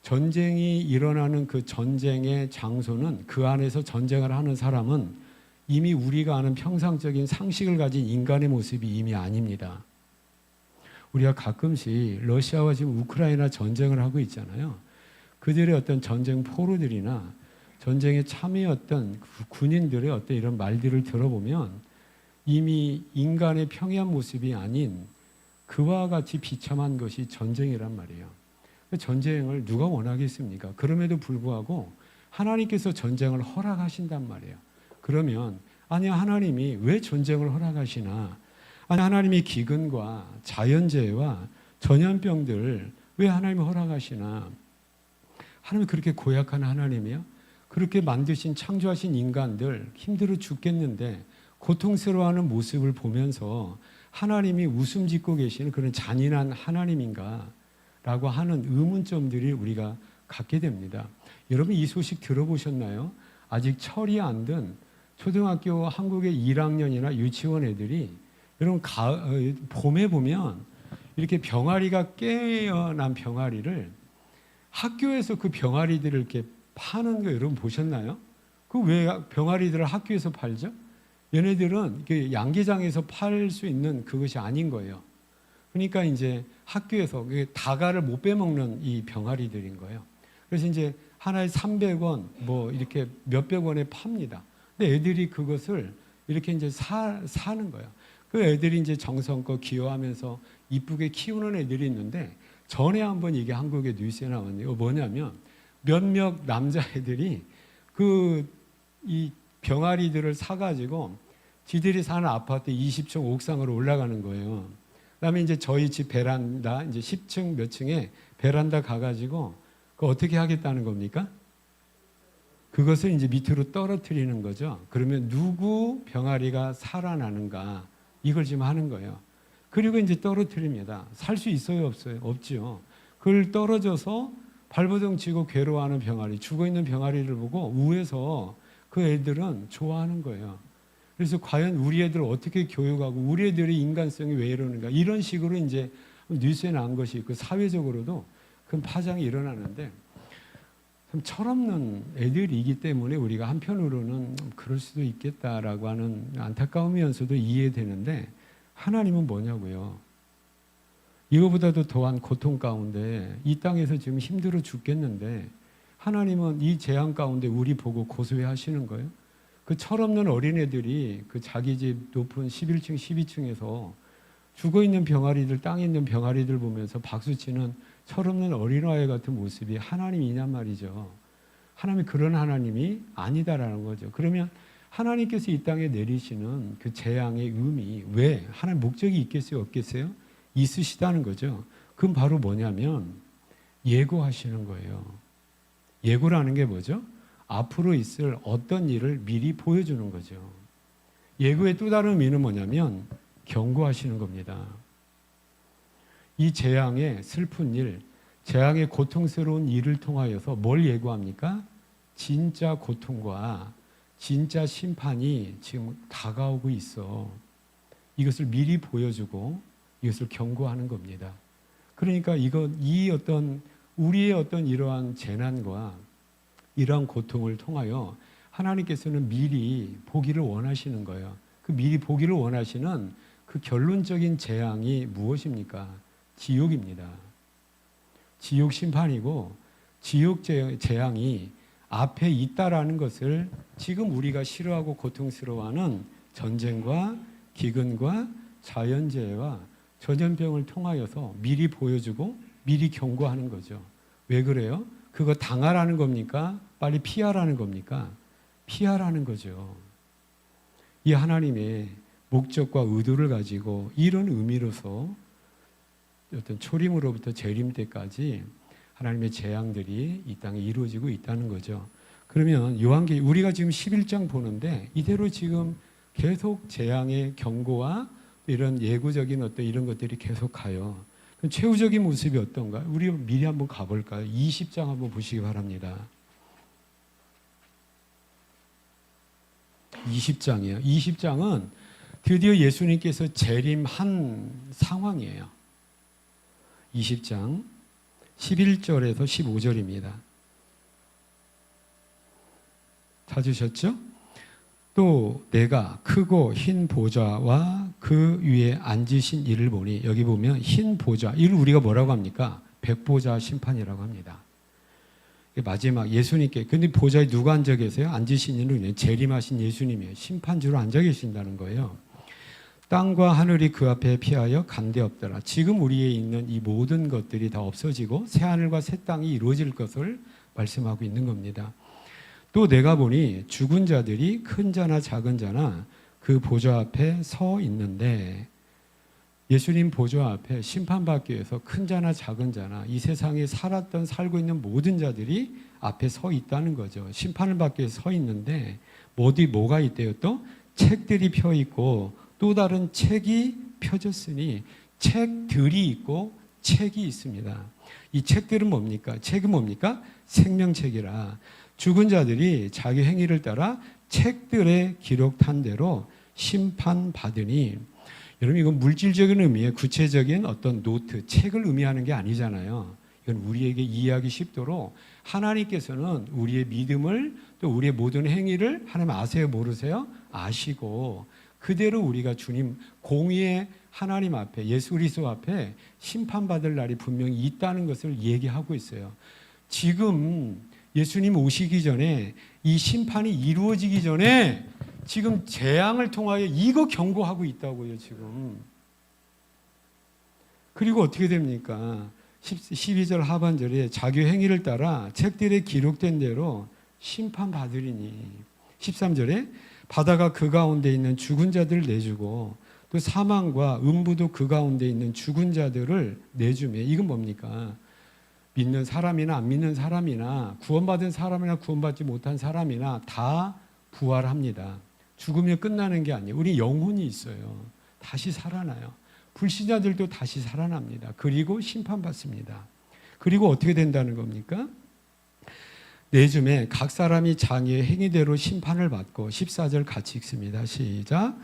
전쟁이 일어나는 그 전쟁의 장소는 그 안에서 전쟁을 하는 사람은 이미 우리가 아는 평상적인 상식을 가진 인간의 모습이 이미 아닙니다. 우리가 가끔씩 러시아와 지금 우크라이나 전쟁을 하고 있잖아요. 그들의 어떤 전쟁 포로들이나 전쟁에 참여했던 군인들의 어떤 이런 말들을 들어보면 이미 인간의 평이한 모습이 아닌 그와 같이 비참한 것이 전쟁이란 말이에요. 전쟁을 누가 원하겠습니까? 그럼에도 불구하고 하나님께서 전쟁을 허락하신단 말이에요. 그러면 아니 하나님이 왜 전쟁을 허락하시나? 아니 하나님이 기근과 자연재해와 전염병들 왜 하나님이 허락하시나? 하나님이 그렇게 고약한 하나님이요? 그렇게 만드신 창조하신 인간들 힘들어 죽겠는데 고통스러워하는 모습을 보면서 하나님이 웃음 짓고 계시는 그런 잔인한 하나님인가? 라고 하는 의문점들이 우리가 갖게 됩니다. 여러분 이 소식 들어보셨나요? 아직 철이 안 든 초등학교 한국의 1학년이나 유치원 애들이 여러분 봄에 보면 이렇게 병아리가 깨어난 병아리를 학교에서 그 병아리들을 이렇게 파는 거 여러분 보셨나요? 그 왜 병아리들을 학교에서 팔죠? 얘네들은 양계장에서 팔 수 있는 그것이 아닌 거예요. 그러니까 이제 학교에서 다가를 못 빼먹는 이 병아리들인 거예요. 그래서 이제 하나에 300원 뭐 이렇게 몇백 원에 팝니다. 근데 애들이 그것을 이렇게 이제 사는 거예요. 그 애들이 이제 정성껏 기여하면서 이쁘게 키우는 애들이 있는데 전에 한번 이게 한국의 뉴스에 나왔네요. 뭐냐면 몇몇 남자애들이 이 병아리들을 사가지고 지들이 사는 아파트 20층 옥상으로 올라가는 거예요. 그다음에 이제 저희 집 베란다 이제 10층 몇 층에 베란다 가가지고 그 어떻게 하겠다는 겁니까? 그것을 이제 밑으로 떨어뜨리는 거죠. 그러면 누구 병아리가 살아나는가 이걸 지금 하는 거예요. 그리고 이제 떨어뜨립니다. 살 수 있어요, 없어요? 없죠. 그걸 떨어져서 발버둥 치고 괴로워하는 병아리, 죽어있는 병아리를 보고 우에서 그 애들은 좋아하는 거예요. 그래서 과연 우리 애들을 어떻게 교육하고 우리 애들의 인간성이 왜 이러는가 이런 식으로 이제 뉴스에 나온 것이 있고 사회적으로도 큰 파장이 일어나는데 참 철없는 애들이기 때문에 우리가 한편으로는 그럴 수도 있겠다라고 하는 안타까움이면서도 이해되는데 하나님은 뭐냐고요. 이거보다도 더한 고통 가운데 이 땅에서 지금 힘들어 죽겠는데 하나님은 이 재앙 가운데 우리 보고 고소해 하시는 거예요. 그 철없는 어린애들이 그 자기 집 높은 11층, 12층에서 죽어있는 병아리들, 땅에 있는 병아리들 보면서 박수치는 철없는 어린아이 같은 모습이 하나님이냔 말이죠. 하나님이 그런 하나님이 아니다라는 거죠. 그러면 하나님께서 이 땅에 내리시는 그 재앙의 의미, 왜? 하나님 목적이 있겠어요? 없겠어요? 있으시다는 거죠. 그건 바로 뭐냐면 예고하시는 거예요. 예고라는 게 뭐죠? 앞으로 있을 어떤 일을 미리 보여주는 거죠. 예고의 또 다른 의미는 뭐냐면 경고하시는 겁니다. 이 재앙의 슬픈 일, 재앙의 고통스러운 일을 통하여서 뭘 예고합니까? 진짜 고통과 진짜 심판이 지금 다가오고 있어. 이것을 미리 보여주고 이것을 경고하는 겁니다. 그러니까 이 어떤 우리의 어떤 이러한 재난과 이러한 고통을 통하여 하나님께서는 미리 보기를 원하시는 거예요. 그 미리 보기를 원하시는 그 결론적인 재앙이 무엇입니까? 지옥입니다. 지옥 심판이고 지옥 재앙이 앞에 있다라는 것을 지금 우리가 싫어하고 고통스러워하는 전쟁과 기근과 자연재해와 전염병을 통하여서 미리 보여주고 미리 경고하는 거죠. 왜 그래요? 그거 당하라는 겁니까? 빨리 피하라는 겁니까? 피하라는 거죠. 이 하나님의 목적과 의도를 가지고 이런 의미로서 어떤 초림으로부터 재림 때까지 하나님의 재앙들이 이 땅에 이루어지고 있다는 거죠. 그러면 요한계시록 우리가 지금 11장 보는데 이대로 지금 계속 재앙의 경고와 이런 예고적인 어떤 이런 것들이 계속 가요. 그럼 최후적인 모습이 어떤가? 우리 미리 한번 가볼까요? 20장 한번 보시기 바랍니다. 20장이에요. 20장은 드디어 예수님께서 재림한 상황이에요. 20장 11절에서 15절입니다. 찾으셨죠? 또 내가 크고 흰 보좌와 그 위에 앉으신 이를 보니, 여기 보면 흰 보좌, 이를 우리가 뭐라고 합니까? 백보자 심판이라고 합니다. 마지막 예수님께, 근데 보좌에 누가 앉아 계세요? 앉으신 이는 재림하신 예수님이에요. 심판주로 앉아 계신다는 거예요. 땅과 하늘이 그 앞에 피하여 간데 없더라. 지금 우리에 있는 이 모든 것들이 다 없어지고 새 하늘과 새 땅이 이루어질 것을 말씀하고 있는 겁니다. 또 내가 보니 죽은 자들이 큰 자나 작은 자나 그 보좌 앞에 서 있는데, 예수님 보좌 앞에 심판받기 위해서 큰 자나 작은 자나 이 세상에 살고 있는 모든 자들이 앞에 서 있다는 거죠. 심판을 받기 위해서 서 있는데 뭐가 있대요? 또 책들이 펴 있고 또 다른 책이 펴졌으니, 책들이 있고 책이 있습니다. 이 책들은 뭡니까? 책은 뭡니까? 생명책이라. 죽은 자들이 자기 행위를 따라 책들에 기록한 대로 심판받으니, 여러분 이건 물질적인 의미의 구체적인 어떤 노트, 책을 의미하는 게 아니잖아요. 이건 우리에게 이해하기 쉽도록 하나님께서는 우리의 믿음을 또 우리의 모든 행위를 하나님 아세요? 모르세요? 아시고 그대로 우리가 주님 공의의 하나님 앞에, 예수 그리스도 앞에 심판받을 날이 분명히 있다는 것을 얘기하고 있어요. 지금 예수님 오시기 전에 이 심판이 이루어지기 전에 지금 재앙을 통하여 이거 경고하고 있다고요, 지금. 그리고 어떻게 됩니까? 12절 하반절에 자기 행위를 따라 책들에 기록된 대로 심판받으리니, 13절에 바다가 그 가운데 있는 죽은 자들을 내주고 또 사망과 음부도 그 가운데 있는 죽은 자들을 내주며, 이건 뭡니까? 믿는 사람이나 안 믿는 사람이나 구원받은 사람이나 구원받지 못한 사람이나 다 부활합니다. 죽으면 끝나는 게 아니에요. 우리 영혼이 있어요. 다시 살아나요. 불신자들도 다시 살아납니다. 그리고 심판받습니다. 그리고 어떻게 된다는 겁니까? 내줌에 각 사람이 장애의 행위대로 심판을 받고, 14절 같이 읽습니다. 시작.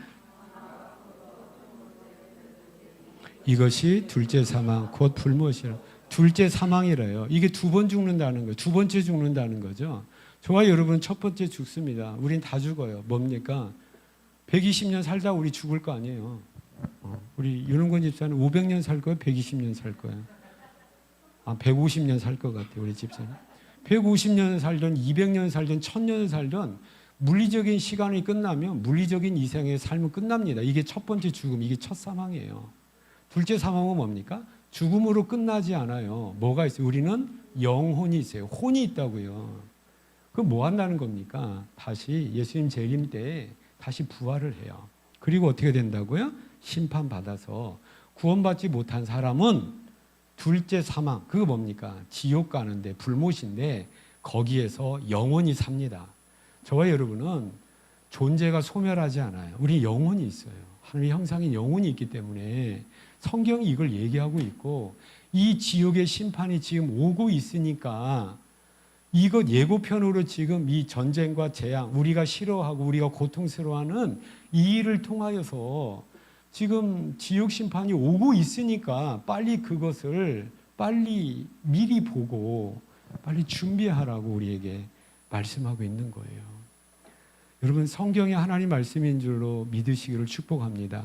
이것이 둘째 사망 곧 불못이라. 둘째 사망이래요. 이게 두 번 죽는다는 거예요. 두 번째 죽는다는 거죠. 저와 여러분 첫 번째 죽습니다. 우린 다 죽어요. 뭡니까? 120년 살다 우리 죽을 거 아니에요. 우리 윤원권 집사는 500년 살 거예요? 120년 살 거예요? 150년 살 것 같아요, 우리 집사는. 150년 살든 200년 살든 1000년 살든 물리적인 시간이 끝나면 물리적인 이생의 삶은 끝납니다. 이게 첫 번째 죽음, 이게 첫 사망이에요. 둘째 사망은 뭡니까? 죽음으로 끝나지 않아요. 뭐가 있어요? 우리는 영혼이 있어요. 혼이 있다고요. 그럼 뭐 한다는 겁니까? 다시 예수님 재림 때에 다시 부활을 해요. 그리고 어떻게 된다고요? 심판받아서 구원받지 못한 사람은 둘째 사망, 그거 뭡니까? 지옥 가는데 불못인데 거기에서 영원히 삽니다. 저와 여러분은 존재가 소멸하지 않아요. 우리 영혼이 있어요. 하나님의 형상인 영혼이 있기 때문에 성경이 이걸 얘기하고 있고, 이 지옥의 심판이 지금 오고 있으니까 이것 예고편으로 지금 이 전쟁과 재앙, 우리가 싫어하고 우리가 고통스러워하는 이 일을 통하여서 지금 지옥 심판이 오고 있으니까 빨리 그것을 빨리 미리 보고 빨리 준비하라고 우리에게 말씀하고 있는 거예요. 여러분, 성경이 하나님 말씀인 줄로 믿으시기를 축복합니다.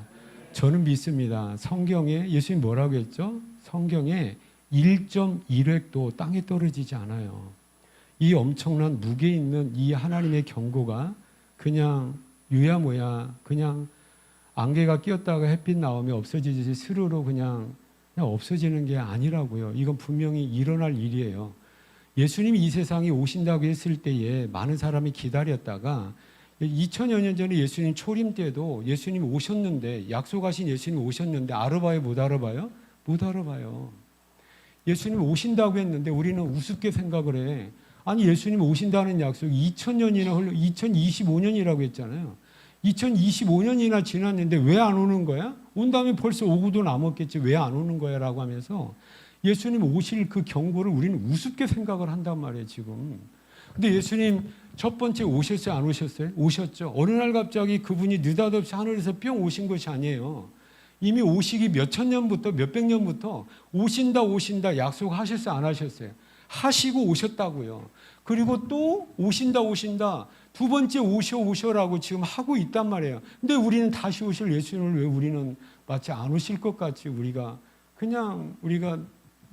저는 믿습니다. 성경에 예수님 뭐라고 했죠? 성경에 1.1획도 땅에 떨어지지 않아요. 이 엄청난 무게 있는 이 하나님의 경고가 그냥 유야무야 그냥 안개가 끼었다가 햇빛 나오면 없어지듯이 스르르 그냥 없어지는 게 아니라고요. 이건 분명히 일어날 일이에요. 예수님이 이 세상에 오신다고 했을 때에 많은 사람이 기다렸다가 2000여 년 전에 예수님 초림 때도 예수님 오셨는데, 약속하신 예수님 오셨는데 알아봐요, 못 알아봐요? 못 알아봐요. 예수님 오신다고 했는데 우리는 우습게 생각을 해. 아니, 예수님 오신다는 약속이 2000년이나 흘러 2025년이라고 했잖아요. 2025년이나 지났는데 왜 안 오는 거야? 온다면 벌써 오고도 남았겠지, 왜 안 오는 거야? 라고 하면서 예수님 오실 그 경고를 우리는 우습게 생각을 한단 말이에요, 지금. 근데 예수님 첫 번째 오셨어요, 안 오셨어요? 오셨죠. 어느 날 갑자기 그분이 느닷없이 하늘에서 뿅 오신 것이 아니에요. 이미 오시기 몇천 년부터, 몇백 년부터 오신다 약속하셨어요, 안 하셨어요? 하시고 오셨다고요. 그리고 또 오신다 두 번째 오셔라고 지금 하고 있단 말이에요. 근데 우리는 다시 오실 예수님을 왜 우리는 마치 안 오실 것 같이 우리가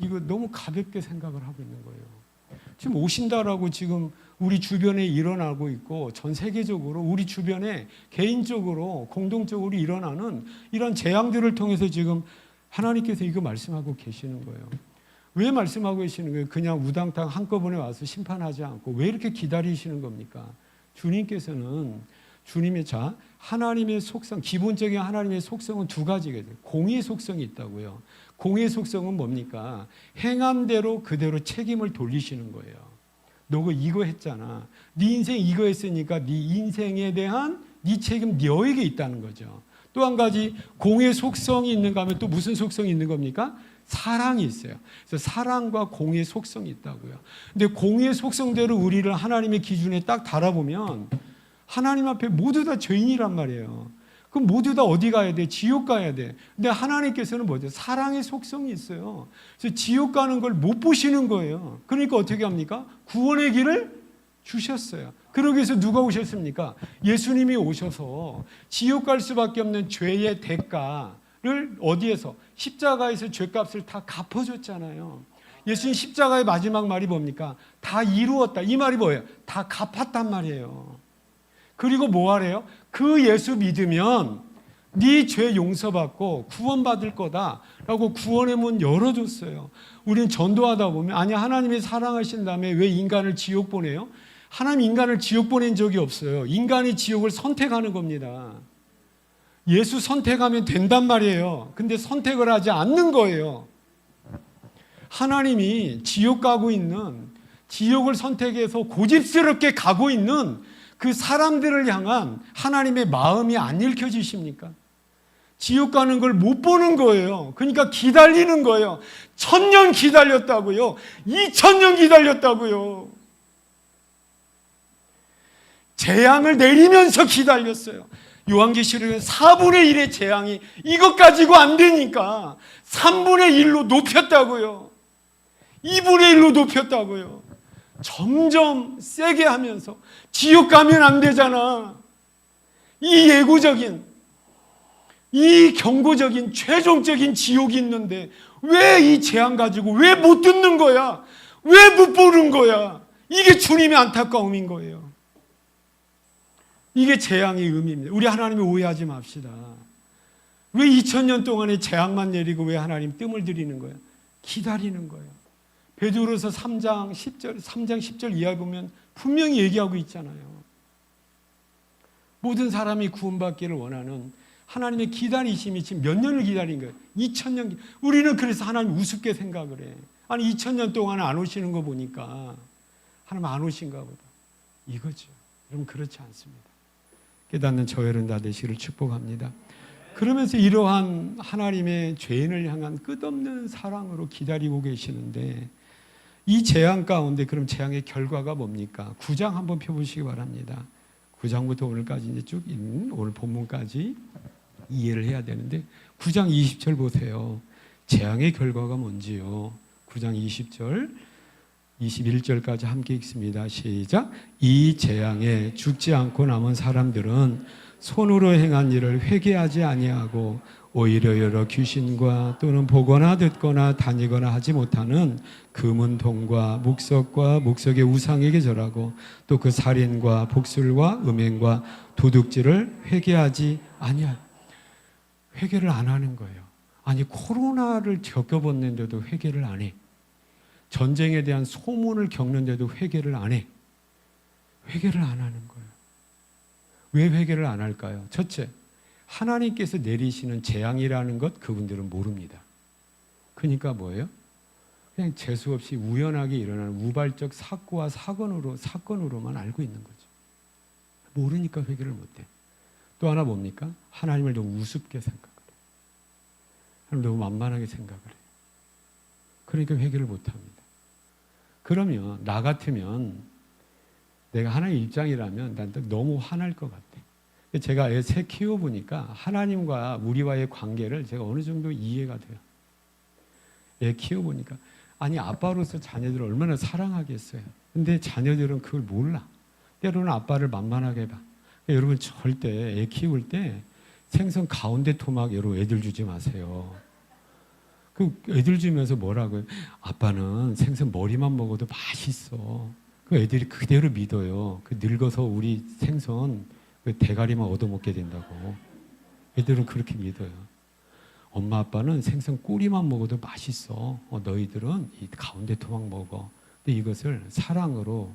이거 너무 가볍게 생각을 하고 있는 거예요. 지금 오신다라고 지금 우리 주변에 일어나고 있고, 전 세계적으로 우리 주변에 개인적으로 공동적으로 일어나는 이런 재앙들을 통해서 지금 하나님께서 이거 말씀하고 계시는 거예요. 왜 말씀하고 계시는 거예요? 그냥 우당탕 한꺼번에 와서 심판하지 않고 왜 이렇게 기다리시는 겁니까? 주님께서는 주님의 하나님의 속성, 기본적인 하나님의 속성은 두 가지가 돼요. 공의 속성이 있다고요. 공의 속성은 뭡니까? 행한 대로 그대로 책임을 돌리시는 거예요. 너가 이거 했잖아. 네 인생 이거 했으니까 네 인생에 대한 네 책임 너에게 있다는 거죠. 또 한 가지 공의 속성이 있는가 하면 또 무슨 속성이 있는 겁니까? 사랑이 있어요. 그래서 사랑과 공의 속성이 있다고요. 근데 공의 속성대로 우리를 하나님의 기준에 딱 달아보면 하나님 앞에 모두 다 죄인이란 말이에요. 그럼 모두 다 어디 가야 돼? 지옥 가야 돼. 근데 하나님께서는 뭐죠? 사랑의 속성이 있어요. 그래서 지옥 가는 걸 못 보시는 거예요. 그러니까 어떻게 합니까? 구원의 길을 주셨어요. 그러기 위해서 누가 오셨습니까? 예수님이 오셔서 지옥 갈 수밖에 없는 죄의 대가를 어디에서? 십자가에서 죄값을 다 갚아줬잖아요. 예수님 십자가의 마지막 말이 뭡니까? 다 이루었다. 이 말이 뭐예요? 다 갚았단 말이에요. 그리고 뭐 하래요? 그 예수 믿으면 네 죄 용서받고 구원받을 거다라고 구원의 문 열어줬어요. 우리는 전도하다 보면 아니 하나님이 사랑하신 다음에 왜 인간을 지옥 보내요? 하나님 인간을 지옥 보낸 적이 없어요. 인간이 지옥을 선택하는 겁니다. 예수 선택하면 된단 말이에요. 근데 선택을 하지 않는 거예요. 하나님이 지옥 가고 있는, 지옥을 선택해서 고집스럽게 가고 있는 그 사람들을 향한 하나님의 마음이 안 읽혀지십니까? 지옥 가는 걸 못 보는 거예요. 그러니까 기다리는 거예요. 1000년 기다렸다고요. 2000년 기다렸다고요. 재앙을 내리면서 기다렸어요. 요한계시록은 4분의 1의 재앙이 이것 가지고 안 되니까 3분의 1로 높였다고요. 2분의 1로 높였다고요. 점점 세게 하면서 지옥 가면 안 되잖아. 이 예고적인 이 경고적인 최종적인 지옥이 있는데 왜 이 재앙 가지고 왜 못 듣는 거야? 왜 못 보는 거야? 이게 주님의 안타까움인 거예요. 이게 재앙의 의미입니다. 우리 하나님을 오해하지 맙시다. 왜 2000년 동안에 재앙만 내리고 왜 하나님 뜸을 들이는 거야? 기다리는 거예요. 베드로서 3장 10절 이하에 보면 분명히 얘기하고 있잖아요. 모든 사람이 구원받기를 원하는 하나님의 기다리심이 지금 몇 년을 기다린 거예요? 2000년. 우리는 그래서 하나님 우습게 생각을 해. 아니 2000년 동안 안 오시는 거 보니까 하나님 안 오신가 보다. 이거죠. 여러분 그렇지 않습니다. 깨닫는 저혈은 다 되시기를 축복합니다. 그러면서 이러한 하나님의 죄인을 향한 끝없는 사랑으로 기다리고 계시는데 이 재앙 가운데 그럼 재앙의 결과가 뭡니까? 9장 한번 펴보시기 바랍니다. 9장부터 오늘까지 이제 쭉 있는 오늘 본문까지 이해를 해야 되는데 9장 20절 보세요. 재앙의 결과가 뭔지요. 9장 20절 21절까지 함께 읽습니다. 시작. 이 재앙에 죽지 않고 남은 사람들은 손으로 행한 일을 회개하지 아니하고 오히려 여러 귀신과 또는 보거나 듣거나 다니거나 하지 못하는 금은동과 묵석과 묵석의 우상에게 절하고 또 그 살인과 복술과 음행과 도둑질을 회개하지 아니하고 회개를 안 하는 거예요. 아니 코로나를 겪어봤는데도 회개를 안 해. 전쟁에 대한 소문을 겪는데도 회개를 안 해. 회개를 안 하는 거예요. 왜 회개를 안 할까요? 첫째, 하나님께서 내리시는 재앙이라는 것 그분들은 모릅니다. 그러니까 뭐예요? 그냥 재수없이 우연하게 일어나는 우발적 사고와 사건으로만 알고 있는 거죠. 모르니까 회개를 못해. 또 하나 뭡니까? 하나님을 너무 우습게 생각을 해요. 하나님 너무 만만하게 생각을 해요. 그러니까 회개를 못합니다. 그러면 나 같으면 내가 하나님 입장이라면 난 너무 화날 것 같아. 제가 애 새 키워보니까 하나님과 우리와의 관계를 제가 어느 정도 이해가 돼요. 애 키워보니까 아니 아빠로서 자녀들을 얼마나 사랑하겠어요. 근데 자녀들은 그걸 몰라. 때로는 아빠를 만만하게 봐. 여러분 절대 애 키울 때 생선 가운데 토막 여러분 애들 주지 마세요. 그 애들 주면서 뭐라고요? 아빠는 생선 머리만 먹어도 맛있어. 그 애들이 그대로 믿어요. 그 늙어서 우리 생선 그 대가리만 얻어먹게 된다고. 애들은 그렇게 믿어요. 엄마 아빠는 생선 꼬리만 먹어도 맛있어. 너희들은 이 가운데 토막 먹어. 근데 이것을 사랑으로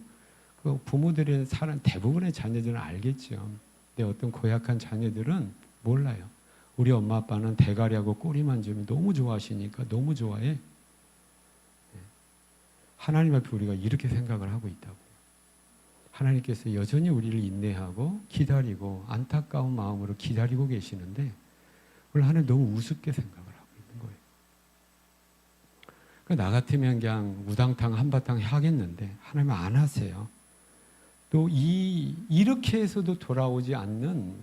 그 부모들의 사랑 대부분의 자녀들은 알겠죠. 근데 어떤 고약한 자녀들은 몰라요. 우리 엄마 아빠는 대가리하고 꼬리만 주면 너무 좋아하시니까 너무 좋아해. 하나님 앞에 우리가 이렇게 생각을 하고 있다고. 하나님께서 여전히 우리를 인내하고 기다리고 안타까운 마음으로 기다리고 계시는데 우리 하나님 너무 우습게 생각을 하고 있는 거예요. 그러니까 나 같으면 그냥 우당탕 한바탕 하겠는데 하나님 안 하세요. 또 이렇게 해서도 돌아오지 않는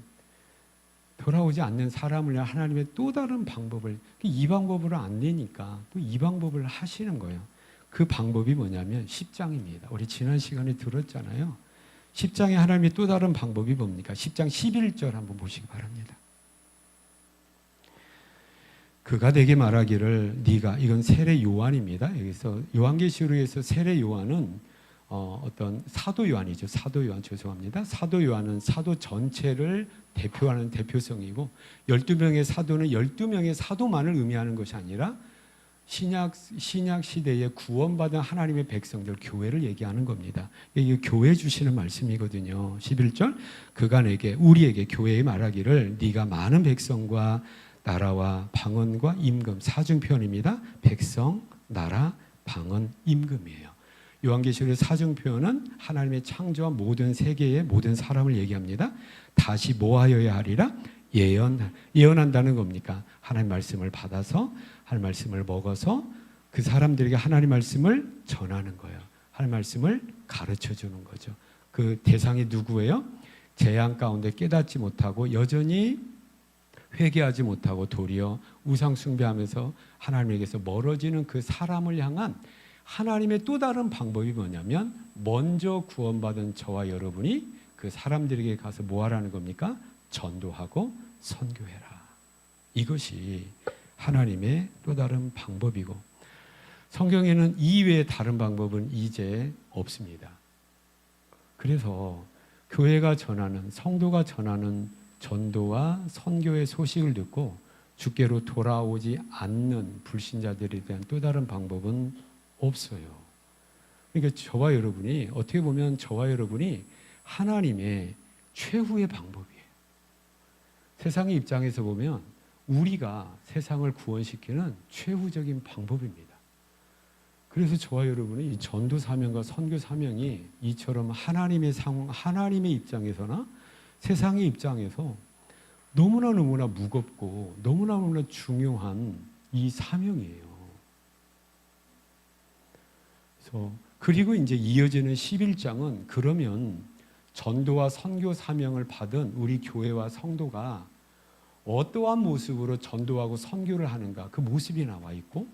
사람을 위한 하나님의 또 다른 방법을 이 방법으로 안 되니까 또 이 방법을 하시는 거예요. 그 방법이 뭐냐면 10장입니다. 우리 지난 시간에 들었잖아요. 10장에 하나님의 또 다른 방법이 뭡니까? 10장 11절 한번 보시기 바랍니다. 그가 내게 말하기를 네가 이건 세례 요한입니다. 여기서 요한계시록에서 세례 요한은 어떤 사도 요한이죠. 사도 요한 죄송합니다. 사도 요한은 사도 전체를 대표하는 대표성이고 12명의 사도는 12명의 사도만을 의미하는 것이 아니라 신약 시대에 구원받은 하나님의 백성들 교회를 얘기하는 겁니다. 이게 교회 주시는 말씀이거든요. 11절 그가 내게 우리에게 교회에 말하기를 네가 많은 백성과 나라와 방언과 임금 사중표현입니다. 백성, 나라, 방언, 임금이에요. 요한계시록의 사중표현은 하나님의 창조한 모든 세계의 모든 사람을 얘기합니다. 다시 뭐하여야 하리라? 예언한다는 겁니까? 하나님 말씀을 받아서 하나님 말씀을 먹어서 그 사람들에게 하나님 말씀을 전하는 거예요. 하나님 말씀을 가르쳐 주는 거죠. 그 대상이 누구예요? 재앙 가운데 깨닫지 못하고 여전히 회개하지 못하고 도리어 우상 숭배하면서 하나님에게서 멀어지는 그 사람을 향한 하나님의 또 다른 방법이 뭐냐면 먼저 구원받은 저와 여러분이 그 사람들에게 가서 뭐 하라는 겁니까? 전도하고 선교해라. 이것이 하나님의 또 다른 방법이고 성경에는 이 외에 다른 방법은 이제 없습니다. 그래서 교회가 전하는, 성도가 전하는 전도와 선교의 소식을 듣고 주께로 돌아오지 않는 불신자들에 대한 또 다른 방법은 없어요. 그러니까 저와 여러분이, 어떻게 보면 저와 여러분이 하나님의 최후의 방법이에요. 세상의 입장에서 보면 우리가 세상을 구원시키는 최후적인 방법입니다. 그래서 저와 여러분이 이 전도 사명과 선교 사명이 이처럼 하나님의 입장에서나 세상의 입장에서 너무나 무겁고 너무나 중요한 이 사명이에요. 그리고 이제 이어지는 11장은 그러면 전도와 선교 사명을 받은 우리 교회와 성도가 어떠한 모습으로 전도하고 선교를 하는가, 그 모습이 나와 있고,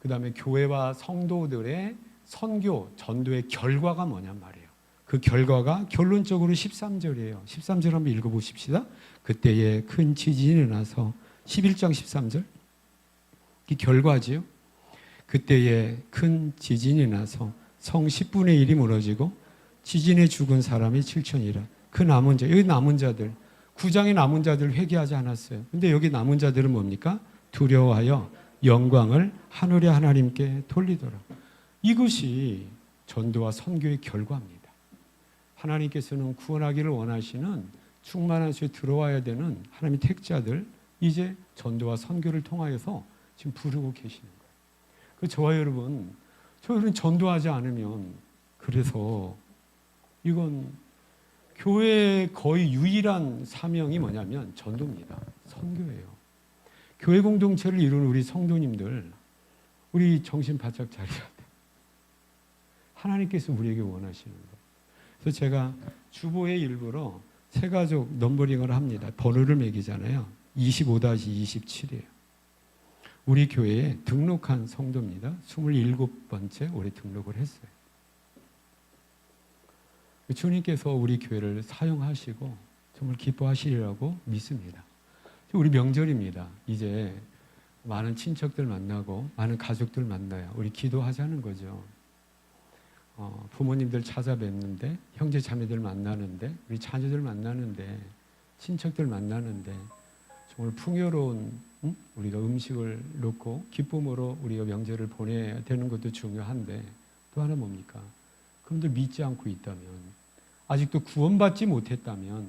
그 다음에 교회와 성도들의 선교, 전도의 결과가 뭐냔 말이에요. 그 결과가 결론적으로 13절이에요. 13절 한번 읽어보십시다. 그때에 큰 지진이 나서 11장 13절 이 결과지요. 그때에 큰 지진이 나서 성 10분의 1이 무너지고 지진에 죽은 사람이 7천이라. 그 남은 자, 여기 남은 자들, 9장의 남은 자들 회개하지 않았어요. 근데 여기 남은 자들은 뭡니까? 두려워하여 영광을 하늘의 하나님께 돌리더라. 이것이 전도와 선교의 결과입니다. 하나님께서는 구원하기를 원하시는 충만한 수에 들어와야 되는 하나님의 택자들, 이제 전도와 선교를 통하여서 지금 부르고 계시는 거예요. 그 저와 여러분, 저희는 전도하지 않으면, 그래서 이건 교회의 거의 유일한 사명이 뭐냐면 전도입니다. 선교예요. 교회 공동체를 이루는 우리 성도님들, 우리 정신 바짝 차려야 돼. 하나님께서 우리에게 원하시는 거. 그래서 제가 주보에 일부러 세가족 넘버링을 합니다. 번호를 매기잖아요. 25-27이에요. 우리 교회에 등록한 성도입니다. 27번째 올해 등록을 했어요. 주님께서 우리 교회를 사용하시고 정말 기뻐하시리라고 믿습니다. 우리 명절입니다. 이제 많은 친척들 만나고 많은 가족들 만나요. 우리 기도하자는 거죠. 부모님들 찾아뵙는데, 형제 자매들 만나는데, 우리 자녀들 만나는데, 친척들 만나는데 정말 풍요로운 우리가 음식을 놓고 기쁨으로 우리가 명절을 보내야 되는 것도 중요한데, 또 하나 뭡니까? 그분들 믿지 않고 있다면, 아직도 구원받지 못했다면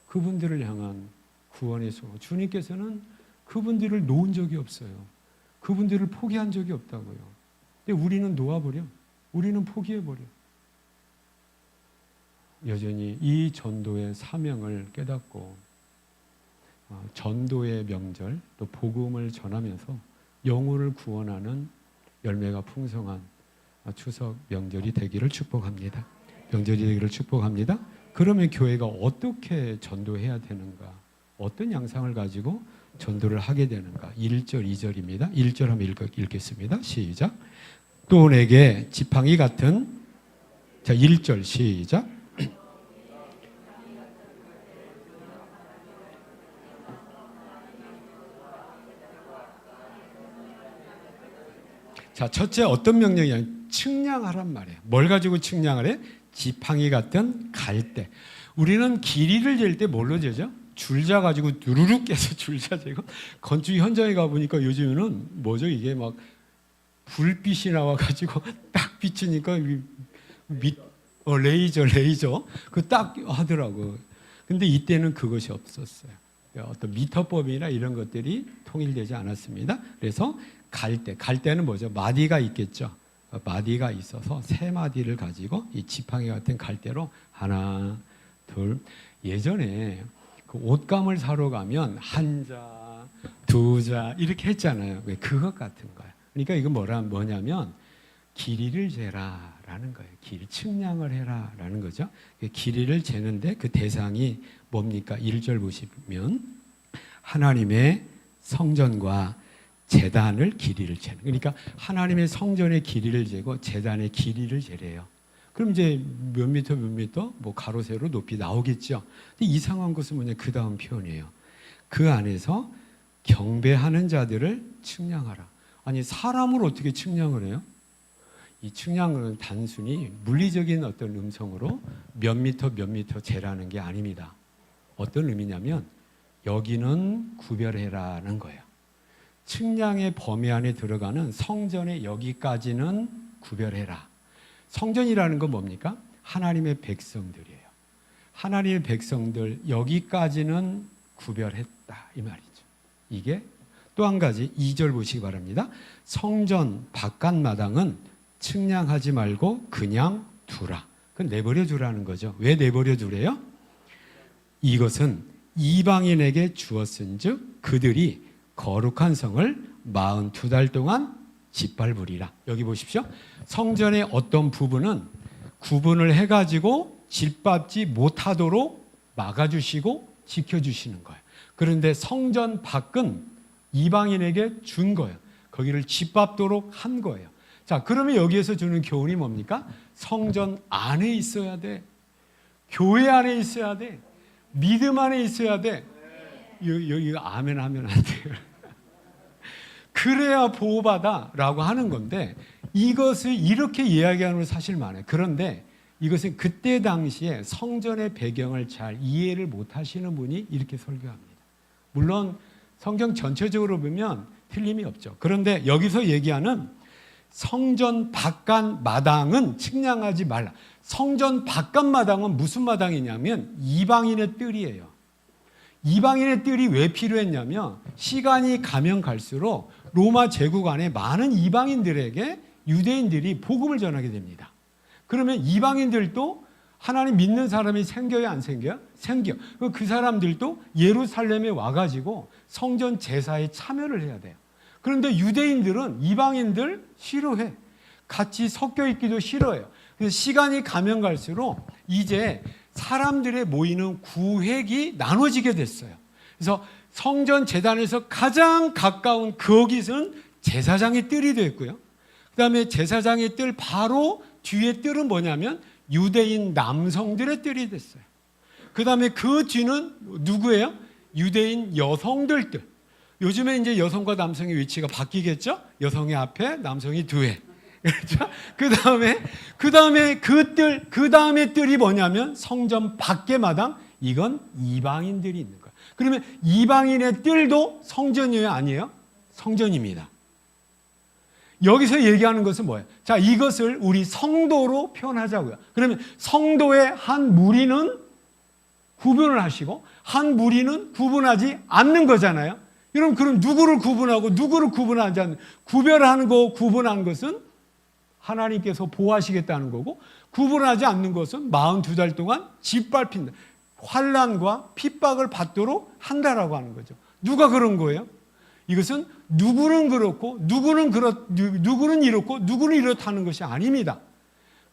그분들을 향한 구원의 소망, 주님께서는 그분들을 놓은 적이 없어요. 그분들을 포기한 적이 없다고요. 근데 우리는 놓아버려. 우리는 포기해버려. 여전히 이 전도의 사명을 깨닫고 전도의 명절, 또 복음을 전하면서 영혼을 구원하는 열매가 풍성한 추석 명절이 되기를 축복합니다. 명절이 되기를 축복합니다. 그러면 교회가 어떻게 전도해야 되는가? 어떤 양상을 가지고 전도를 하게 되는가? 1절, 2절입니다. 1절 한번 읽겠습니다. 시작. 또 내게 지팡이 같은, 자 1절 시작. 자, 첫째 어떤 명령이냐? 측량하란 말이에요. 뭘 가지고 측량을 해? 지팡이 같은 갈대. 우리는 길이를 잴 때 뭘로 재죠? 줄자 가지고 누르륵 깨서 줄자 재고, 건축 현장에 가보니까 요즘에는 뭐죠? 이게 막 불빛이 나와가지고 딱 비치니까 레이저 그 딱 하더라고. 근데 이때는 그것이 없었어요. 어떤 미터법이나 이런 것들이 통일되지 않았습니다. 그래서 갈대는 뭐죠? 마디가 있겠죠. 마디가 있어서 세 마디를 가지고 이 지팡이 같은 갈대로 하나, 둘. 예전에 그 옷감을 사러 가면 한 자, 두 자 이렇게 했잖아요. 그것 같은 거예요. 그러니까 이거 뭐냐면 길이를 재라라는 거예요. 길이 측량을 해라라는 거죠. 길이를 재는데 그 대상이 뭡니까? 1절 보시면 하나님의 성전과 제단을 길이를 재는. 그러니까 하나님의 성전의 길이를 재고 제단의 길이를 재래요. 그럼 이제 몇 미터 뭐 가로 세로 높이 나오겠죠. 근데 이상한 것은 뭐냐? 그 다음 표현이에요. 그 안에서 경배하는 자들을 측량하라. 아니 사람을 어떻게 측량을 해요? 이 측량은 단순히 물리적인 어떤 음성으로 몇 미터 재라는 게 아닙니다. 어떤 의미냐면 여기는 구별해라는 거예요. 측량의 범위 안에 들어가는 성전의 여기까지는 구별해라. 성전이라는 건 뭡니까? 하나님의 백성들이에요. 하나님의 백성들 여기까지는 구별했다 이 말이죠. 이게 또 한 가지 2절 보시기 바랍니다. 성전 바깥 마당은 측량하지 말고 그냥 두라. 그건 내버려 두라는 거죠. 왜 내버려 두래요? 이것은 이방인에게 주었은즉 그들이 거룩한 성을 42달 동안 짓밟으리라. 여기 보십시오. 성전의 어떤 부분은 구분을 해가지고 짓밟지 못하도록 막아주시고 지켜주시는 거예요. 그런데 성전 밖은 이방인에게 준 거예요. 거기를 짓밟도록 한 거예요. 자, 그러면 여기에서 주는 교훈이 뭡니까? 성전 안에 있어야 돼. 교회 안에 있어야 돼. 믿음 안에 있어야 돼. 이거 아멘 하면 안 돼요. 그래야 보호받아라고 하는 건데 이것을 이렇게 이야기하는 건 사실 많아요. 그런데 이것은 그때 당시에 성전의 배경을 잘 이해를 못하시는 분이 이렇게 설교합니다. 물론 성경 전체적으로 보면 틀림이 없죠. 그런데 여기서 얘기하는 성전 바깥 마당은 측량하지 말라. 성전 바깥 마당은 무슨 마당이냐면 이방인의 뜰이에요. 이방인의 뜰이 왜 필요했냐면 시간이 가면 갈수록 로마 제국 안에 많은 이방인들에게 유대인들이 복음을 전하게 됩니다. 그러면 이방인들도 하나님 믿는 사람이 생겨요, 안 생겨요? 생겨. 그 사람들도 예루살렘에 와가지고 성전 제사에 참여를 해야 돼요. 그런데 유대인들은 이방인들 싫어해. 같이 섞여 있기도 싫어해요. 그래서 시간이 가면 갈수록 이제 사람들의 모이는 구획이 나눠지게 됐어요. 그래서 성전 제단에서 가장 가까운 거기서는 제사장의 뜰이 됐고요. 그 다음에 제사장의 뜰 바로 뒤에 뜰은 뭐냐면 유대인 남성들의 뜰이 됐어요. 그 다음에 그 뒤는 누구예요? 유대인 여성들 뜰. 요즘에 이제 여성과 남성의 위치가 바뀌겠죠? 여성이 앞에, 남성이 뒤에. 그렇죠? 그 다음에 뜰이 뭐냐면 성전 밖의 마당, 이건 이방인들이 있는 거예요. 그러면 이방인의 뜰도 성전이에요, 아니에요? 성전입니다. 여기서 얘기하는 것은 뭐예요? 자, 이것을 우리 성도로 표현하자고요. 그러면 성도의 한 무리는 구분을 하시고 한 무리는 구분하지 않는 거잖아요. 여러분, 그럼 누구를 구분하고 누구를 구분하지 않는, 구별하는 거, 구분한 것은 하나님께서 보호하시겠다는 거고, 구분하지 않는 것은 42달 동안 짓밟힌다. 환난과 핍박을 받도록 한다라고 하는 거죠. 누가 그런 거예요? 이것은 누구는 그렇고 누구는 이렇고 누구는 이렇다는 것이 아닙니다.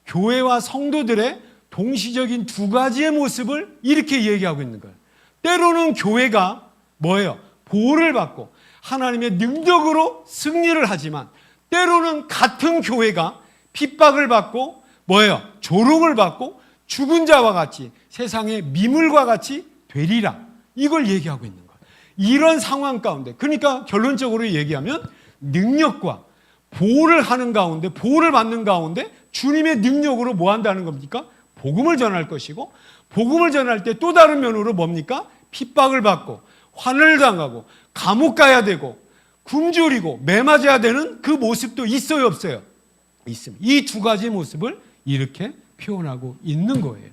교회와 성도들의 동시적인 두 가지의 모습을 이렇게 얘기하고 있는 거예요. 때로는 교회가 뭐예요? 보호를 받고 하나님의 능력으로 승리를 하지만 때로는 같은 교회가 핍박을 받고 뭐예요? 조롱을 받고 죽은 자와 같이 세상의 미물과 같이 되리라. 이걸 얘기하고 있는 거예요. 이런 상황 가운데, 그러니까 결론적으로 얘기하면 능력과 보호를 하는 가운데, 보호를 받는 가운데 주님의 능력으로 뭐 한다는 겁니까? 복음을 전할 것이고, 복음을 전할 때 또 다른 면으로 뭡니까? 핍박을 받고 환을 당하고 감옥 가야 되고 굶주리고 매 맞아야 되는 그 모습도 있어요, 없어요? 있습니다. 이 두 가지 모습을 이렇게 표현하고 있는 거예요.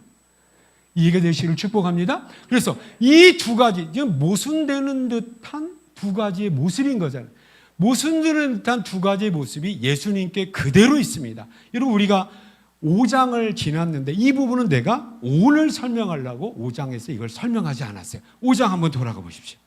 이해가 되시기를 축복합니다. 그래서 이 두 가지, 모순되는 듯한 두 가지의 모습인 거잖아요. 모순되는 듯한 두 가지의 모습이 예수님께 그대로 있습니다. 여러분, 우리가 5장을 지났는데 이 부분은 내가 오늘 설명하려고 5장에서 이걸 설명하지 않았어요. 5장 한번 돌아가 보십시오.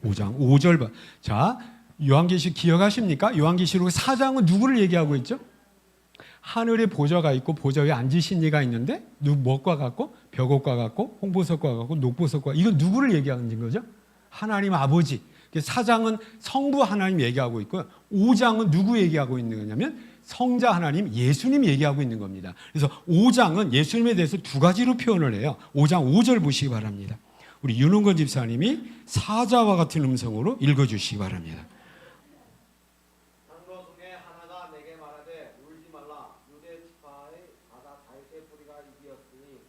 5장 5절 봐. 자, 요한계시록 기억하십니까? 요한계시록 4장은 누구를 얘기하고 있죠? 하늘에 보좌가 있고 보좌 위에 앉으신 이가 있는데 무엇과 같고? 벽옥과 같고 홍보석과 같고 녹보석과, 이건 누구를 얘기하는 거죠? 하나님 아버지. 4장은 성부 하나님 얘기하고 있고요. 5장은 누구 얘기하고 있는 거냐면 성자 하나님 예수님 얘기하고 있는 겁니다. 그래서 5장은 예수님에 대해서 두 가지로 표현을 해요. 5장 5절 보시기 바랍니다. 우리 윤은건 집사님이 사자와 같은 음성으로 읽어주시기 바랍니다. 장로 중에 하나가 내게 말하되 울지 말라. 유대 지파의 가다 다윗의 뿌리가 이기었으니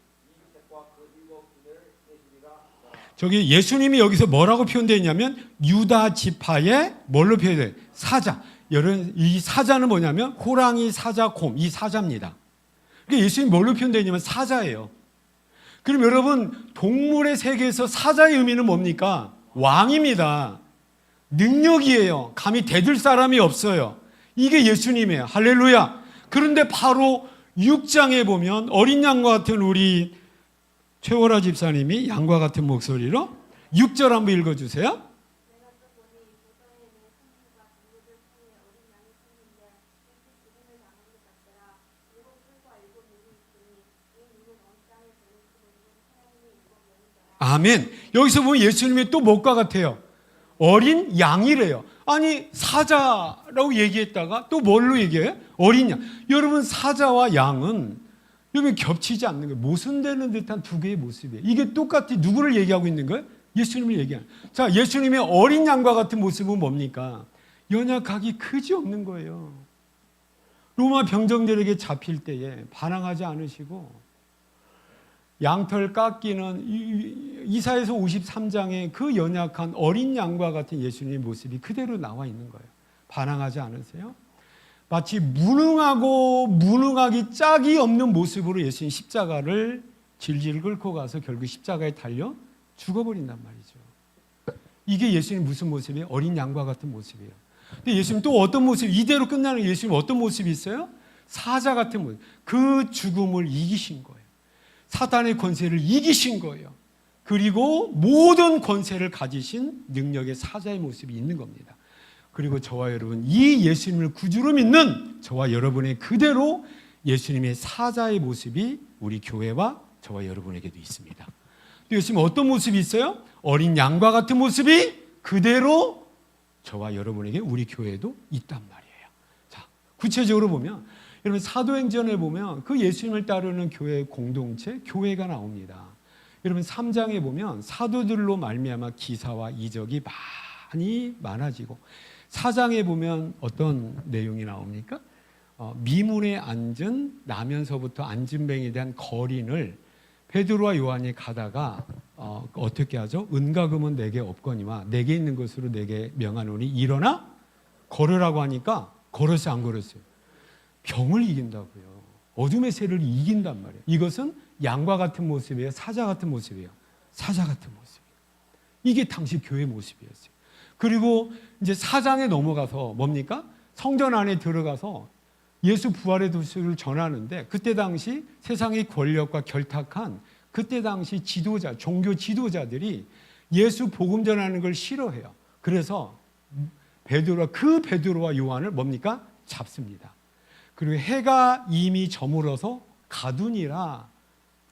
이색과 그 일곱 군을 내시리라. 저기 예수님이 여기서 뭐라고 표현되어 있냐면 유다 지파의 뭘로 표현돼요? 사자. 여러분 이 사자는 뭐냐면 호랑이, 사자, 곰 이 사자입니다. 그러니까 예수님이 뭘로 표현되어 있냐면 사자예요. 그럼 여러분 동물의 세계에서 사자의 의미는 뭡니까? 왕입니다. 능력이에요. 감히 대들 사람이 없어요. 이게 예수님이에요. 할렐루야. 그런데 바로 6장에 보면 어린 양과 같은 우리 최월아 집사님이 양과 같은 목소리로 6절 한번 읽어주세요. 아멘. 여기서 보면 예수님이 또 뭐과 같아요? 어린 양이래요. 아니 사자라고 얘기했다가 또 뭘로 얘기해요? 어린 양. 여러분 사자와 양은 여기 겹치지 않는 거예요. 모순되는 듯한 두 개의 모습이에요. 이게 똑같이 누구를 얘기하고 있는 거예요? 예수님을 얘기하는. 자, 예수님의 어린 양과 같은 모습은 뭡니까? 연약하기 그지없는 거예요. 로마 병정들에게 잡힐 때에 반항하지 않으시고 양털 깎이는 이사야서 53장에 그 연약한 어린 양과 같은 예수님의 모습이 그대로 나와 있는 거예요. 반항하지 않으세요? 마치 무능하고 무능하기 짝이 없는 모습으로 예수님 십자가를 질질 긁고 가서 결국 십자가에 달려 죽어버린단 말이죠. 이게 예수님 무슨 모습이에요? 어린 양과 같은 모습이에요. 근데 예수님 또 어떤 모습, 이대로 끝나는 예수님 어떤 모습이 있어요? 사자 같은 모습. 그 죽음을 이기신 거예요. 사탄의 권세를 이기신 거예요. 그리고 모든 권세를 가지신 능력의 사자의 모습이 있는 겁니다. 그리고 저와 여러분, 이 예수님을 구주로 믿는 저와 여러분의 그대로 예수님의 사자의 모습이 우리 교회와 저와 여러분에게도 있습니다. 또 예수님 어떤 모습이 있어요? 어린 양과 같은 모습이 그대로 저와 여러분에게 우리 교회에도 있단 말이에요. 자, 구체적으로 보면 여러분 사도행전에 보면 그 예수님을 따르는 교회 공동체, 교회가 나옵니다. 여러분 3장에 보면 사도들로 말미암아 기사와 이적이 많이 많아지고 4장에 보면 어떤 내용이 나옵니까? 미문에 앉은 나면서부터 앉은뱅이에 대한 거린을 베드로와 요한이 가다가 어떻게 하죠? 은과 금은 내게 없거니와 내게 있는 것으로 내게 명하노니 일어나 걸으라고 하니까 걸었어요, 안 걸었어요? 병을 이긴다고요. 어둠의 세를 이긴단 말이에요. 이것은 양과 같은 모습이에요? 사자 같은 모습이에요? 사자 같은 모습이에요. 이게 당시 교회 모습이었어요. 그리고 이제 4장에 넘어가서 뭡니까? 성전 안에 들어가서 예수 부활의 소식을 전하는데 그때 당시 세상의 권력과 결탁한 그때 당시 지도자, 종교 지도자들이 예수 복음 전하는 걸 싫어해요. 그래서 베드로와 요한을 뭡니까? 잡습니다. 그리고 해가 이미 저물어서 가둔이라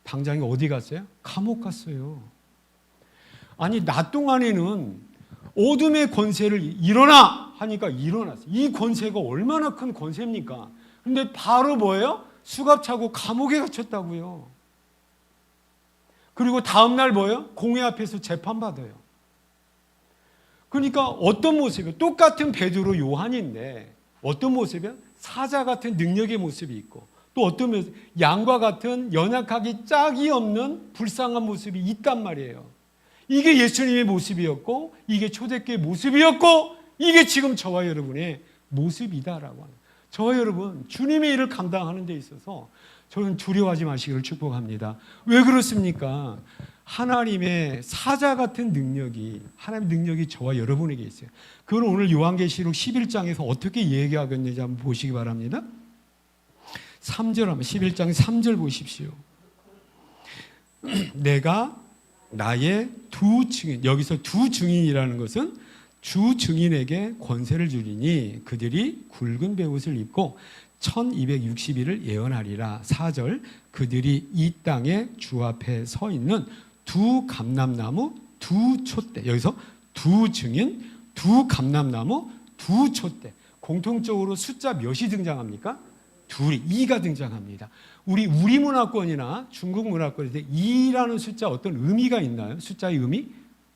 당장에 어디 갔어요? 감옥 갔어요. 아니 낮 동안에는 어둠의 권세를 일어나 하니까 일어났어요. 이 권세가 얼마나 큰 권세입니까? 근데 바로 뭐예요? 수갑 차고 감옥에 갇혔다고요. 그리고 다음날 뭐예요? 공회 앞에서 재판받아요. 그러니까 어떤 모습이에요? 똑같은 베드로 요한인데 어떤 모습이에요? 사자 같은 능력의 모습이 있고 또 어떤 모습, 양과 같은 연약하기 짝이 없는 불쌍한 모습이 있단 말이에요. 이게 예수님의 모습이었고 이게 초대교회의 모습이었고 이게 지금 저와 여러분의 모습이다라고 하는. 저와 여러분 주님의 일을 감당하는 데 있어서 저는 두려워하지 마시기를 축복합니다. 왜 그렇습니까? 하나님의 사자 같은 능력이 하나님의 능력이 저와 여러분에게 있어요. 그건 오늘 요한계시록 11장에서 어떻게 얘기하겠는지 한번 보시기 바랍니다. 3절 한번 11장 3절 보십시오. 내가 나의 두 증인, 여기서 두 증인이라는 것은 주 증인에게 권세를 주리니 그들이 굵은 베옷을 입고 1260일을 예언하리라. 4절 그들이 이 땅에 주 앞에 서 있는 두 감람나무 두 촛대, 여기서 두 증인 두 감람나무 두 촛대, 공통적으로 숫자 몇이 등장합니까? 둘이, 2가 등장합니다. 우리 문화권이나 중국 문화권에서 2라는 숫자 어떤 의미가 있나요? 숫자의 의미?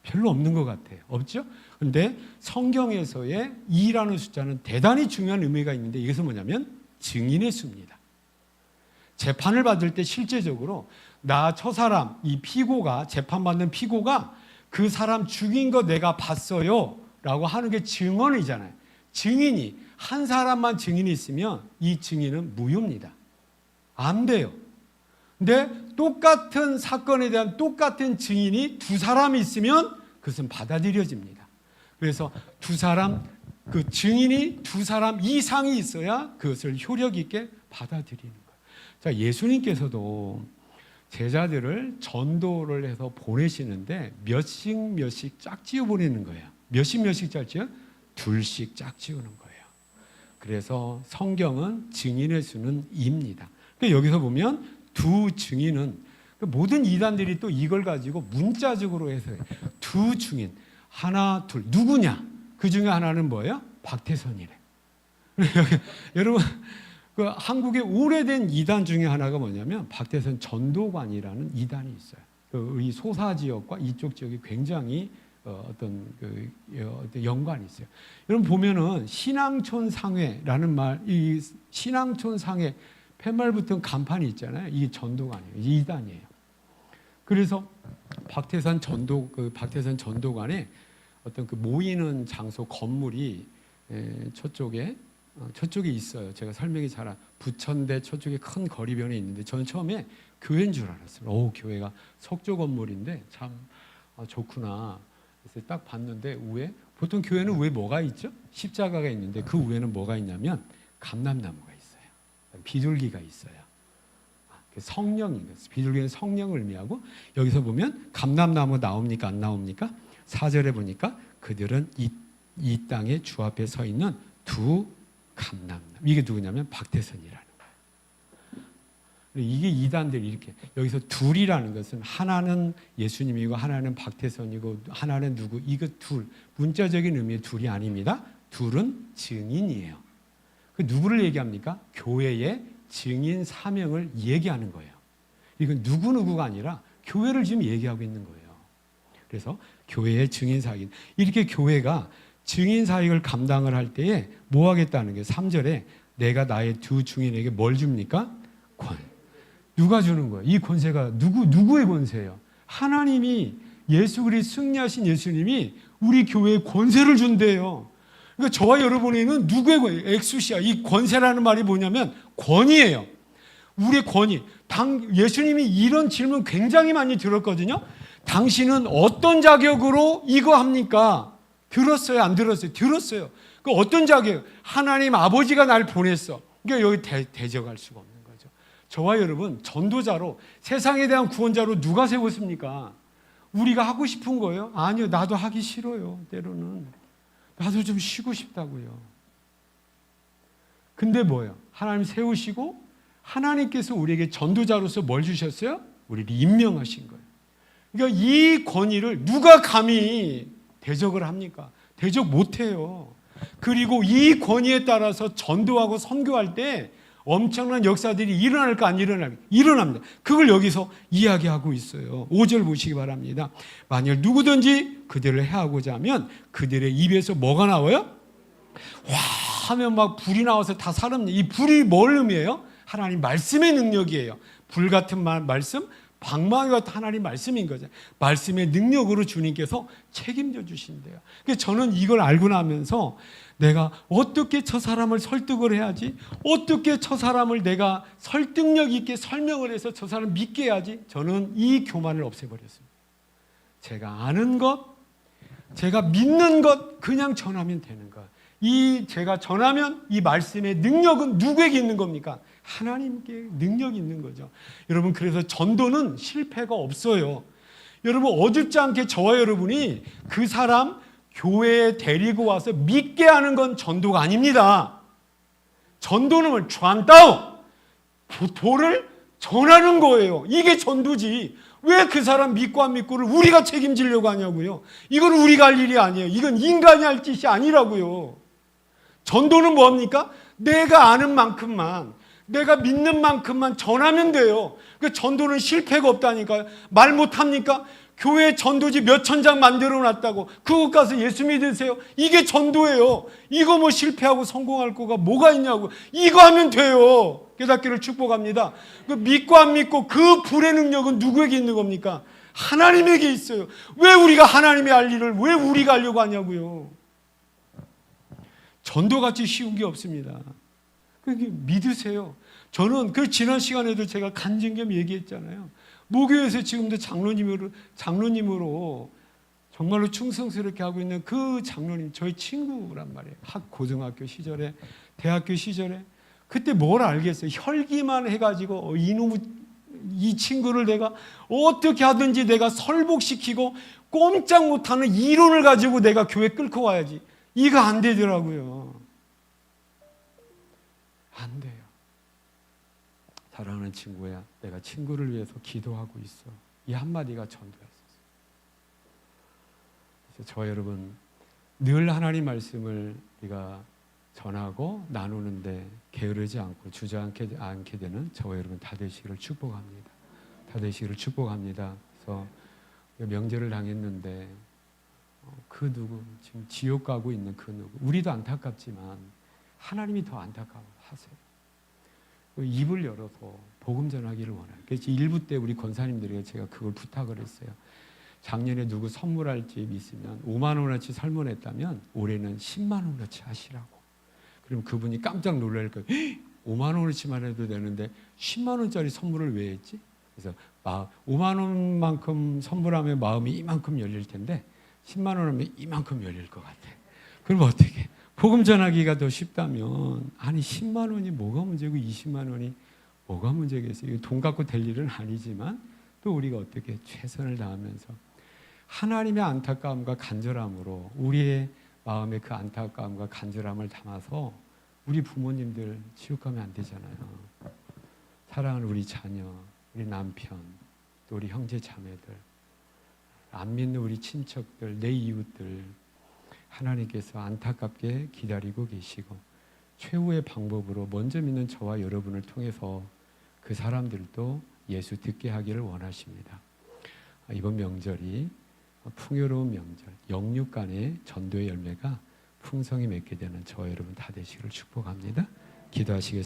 별로 없는 것 같아요. 없죠? 그런데 성경에서의 2라는 숫자는 대단히 중요한 의미가 있는데 이것은 뭐냐면 증인의 수입니다. 재판을 받을 때 실제적으로 나 저 사람, 이 피고가, 재판받는 피고가 그 사람 죽인 거 내가 봤어요 라고 하는 게 증언이잖아요. 증인이, 한 사람만 증인이 있으면 이 증인은 무효입니다. 안 돼요. 근데 똑같은 사건에 대한 똑같은 증인이 두 사람이 있으면 그것은 받아들여집니다. 그래서 두 사람, 그 증인이 두 사람 이상이 있어야 그것을 효력 있게 받아들이는 거예요. 자, 예수님께서도 제자들을 전도를 해서 보내시는데 몇씩 짝지어 보내는 거예요. 몇씩 짝지어? 둘씩 짝지우는 거예요. 그래서 성경은 증인의 수는 2입니다. 여기서 보면 두 증인은 모든 이단들이 또 이걸 가지고 문자적으로 해서 두 증인, 하나, 둘, 누구냐? 그 중에 하나는 뭐예요? 박태선이래. 여러분, 그 한국의 오래된 이단 중에 하나가 뭐냐면 박태선 전도관이라는 이단이 있어요. 이 소사 지역과 이쪽 지역이 굉장히 어떤 연관이 있어요. 여러분 보면은 신앙촌 상회라는 말, 이 신앙촌 상회 팻말 붙은 간판이 있잖아요. 이게 전도관이에요. 이단이에요. 그래서 박태선 전도관에 어떤 그 모이는 장소 건물이 저쪽에 있어요. 제가 설명이 잘 부천대 저쪽에 큰 거리변에 있는데 저는 처음에 교회인 줄 알았어요. 교회가 석조 건물인데 참 좋구나. 그래서 딱 봤는데 위에 보통 교회는 위에 뭐가 있죠? 십자가가 있는데 그 위에는 뭐가 있냐면 감람나무가 있어요. 비둘기가 있어요. 성령인 거예요. 비둘기는 성령을 의미하고 여기서 보면 감람나무 나옵니까? 안 나옵니까? 4절에 보니까 그들은 이 땅에 주 앞에 서 있는 두 감람나무. 이게 누구냐면 박태선이라는 거예요. 이게 이단들이 이렇게 여기서 둘이라는 것은 하나는 예수님이고 하나는 박태선이고 하나는 누구? 이거 둘 문자적인 의미의 둘이 아닙니다. 둘은 증인이에요. 그 누구를 얘기합니까? 교회의 증인 사명을 얘기하는 거예요. 이건 누구누구가 아니라 교회를 지금 얘기하고 있는 거예요. 그래서 교회의 증인 사역, 이렇게 교회가 증인 사역을 감당을 할 때에 뭐 하겠다는 게 3절에 내가 나의 두 증인에게 뭘 줍니까? 권. 누가 주는 거예요? 이 권세가 누구의 권세예요? 하나님이 예수 그리스도 승리하신 예수님이 우리 교회에 권세를 준대요. 그러니까 저와 여러분에는 누구의 권세? 엑수시아. 이 권세라는 말이 뭐냐면 권위예요. 우리의 권위. 예수님이 이런 질문 굉장히 많이 들었거든요. 당신은 어떤 자격으로 이거 합니까? 들었어요? 안 들었어요? 들었어요. 그 어떤 자격? 하나님 아버지가 날 보냈어. 그러니까 여기 대적할 수가 없는 거죠. 저와 여러분 전도자로 세상에 대한 구원자로 누가 세웠습니까? 우리가 하고 싶은 거예요? 아니요. 나도 하기 싫어요. 때로는. 나도 좀 쉬고 싶다고요. 근데 뭐예요? 하나님 세우시고 하나님께서 우리에게 전도자로서 뭘 주셨어요? 우리를 임명하신 거예요. 그러니까 이 권위를 누가 감히 대적을 합니까? 대적 못해요. 그리고 이 권위에 따라서 전도하고 선교할 때 엄청난 역사들이 일어날까 안 일어날까? 일어납니다. 그걸 여기서 이야기하고 있어요. 5절 보시기 바랍니다. 만일 누구든지 그들을 해하고자 하면 그들의 입에서 뭐가 나와요? 와 하면 막 불이 나와서 다 사람들. 이 불이 뭘 의미해요? 하나님 말씀의 능력이에요. 불 같은 말씀, 방망이 같은 하나님 말씀인 거죠. 말씀의 능력으로 주님께서 책임져 주신대요. 그래서 저는 이걸 알고 나면서 내가 어떻게 저 사람을 설득을 해야지? 어떻게 저 사람을 내가 설득력 있게 설명을 해서 저 사람을 믿게 해야지? 저는 이 교만을 없애버렸습니다. 제가 아는 것, 제가 믿는 것 그냥 전하면 되는 것. 제가 전하면 이 말씀의 능력은 누구에게 있는 겁니까? 하나님께 능력이 있는 거죠. 여러분 그래서 전도는 실패가 없어요. 여러분 어줍지 않게 저와 여러분이 그 사람 교회에 데리고 와서 믿게 하는 건 전도가 아닙니다. 전도는传道, 도를 전하는 거예요. 이게 전도지. 왜 그 사람 믿고 안 믿고를 우리가 책임지려고 하냐고요. 이건 우리가 할 일이 아니에요. 이건 인간이 할 짓이 아니라고요. 전도는 뭐합니까? 내가 아는 만큼만, 내가 믿는 만큼만 전하면 돼요. 그 전도는 실패가 없다니까요. 말 못합니까? 교회 전도지 몇천 장 만들어 놨다고 그곳 가서 예수 믿으세요. 이게 전도예요. 이거 뭐 실패하고 성공할 거가 뭐가 있냐고. 이거 하면 돼요. 깨닫기를 축복합니다. 그 믿고 안 믿고 그 불의 능력은 누구에게 있는 겁니까? 하나님에게 있어요. 왜 우리가 하나님의 할 일을 왜 우리가 하려고 하냐고요. 전도같이 쉬운 게 없습니다. 그게 믿으세요. 저는 그 지난 시간에도 제가 간증겸 얘기했잖아요. 모교에서 지금도 장로님으로 정말로 충성스럽게 하고 있는 그 장로님, 저희 친구란 말이에요. 고등학교 시절에, 대학교 시절에. 그때 뭘 알겠어요. 혈기만 해가지고 이 친구를 내가 어떻게 하든지 내가 설복시키고 꼼짝 못하는 이론을 가지고 내가 교회 끌고 와야지. 이거 안 되더라고요. 안 돼요. 사랑하는 친구야, 내가 친구를 위해서 기도하고 있어. 이 한마디가 전도였어요. 그래서 저 여러분, 늘 하나님 말씀을 우리가 전하고 나누는데 게으르지 않고 주저앉게 않게 되는 저와 여러분 다 되시기를 축복합니다. 다 되시기를 축복합니다. 그래서 명절을 당했는데 그 누구, 지금 지옥 가고 있는 그 누구, 우리도 안타깝지만 하나님이 더 안타까워하세요. 입을 열어서 복음 전하기를 원해요. 그래서 1부 때 우리 권사님들에게 제가 그걸 부탁을 했어요. 작년에 누구 선물할 집 있으면 5만 원어치 설문했다면 올해는 10만 원어치 하시라고. 그럼 그분이 깜짝 놀랄 거예요. 5만 원어치만 해도 되는데 10만 원짜리 선물을 왜 했지? 그래서 5만 원만큼 선물하면 마음이 이만큼 열릴 텐데 10만 원 하면 이만큼 열릴 것 같아. 그럼 어떻게? 복음 전하기가 더 쉽다면 아니 10만 원이 뭐가 문제고 20만 원이 뭐가 문제겠어요? 이거 돈 갖고 될 일은 아니지만 또 우리가 어떻게 최선을 다하면서 하나님의 안타까움과 간절함으로 우리의 마음의 그 안타까움과 간절함을 담아서 우리 부모님들 지옥 가면 안 되잖아요. 사랑하는 우리 자녀, 우리 남편, 또 우리 형제 자매들, 안 믿는 우리 친척들, 내 이웃들 하나님께서 안타깝게 기다리고 계시고 최후의 방법으로 먼저 믿는 저와 여러분을 통해서 그 사람들도 예수 듣게 하기를 원하십니다. 이번 명절이 풍요로운 명절, 영육 간의 전도의 열매가 풍성히 맺게 되는 저와 여러분 다 되시기를 축복합니다. 기도하시겠습니다.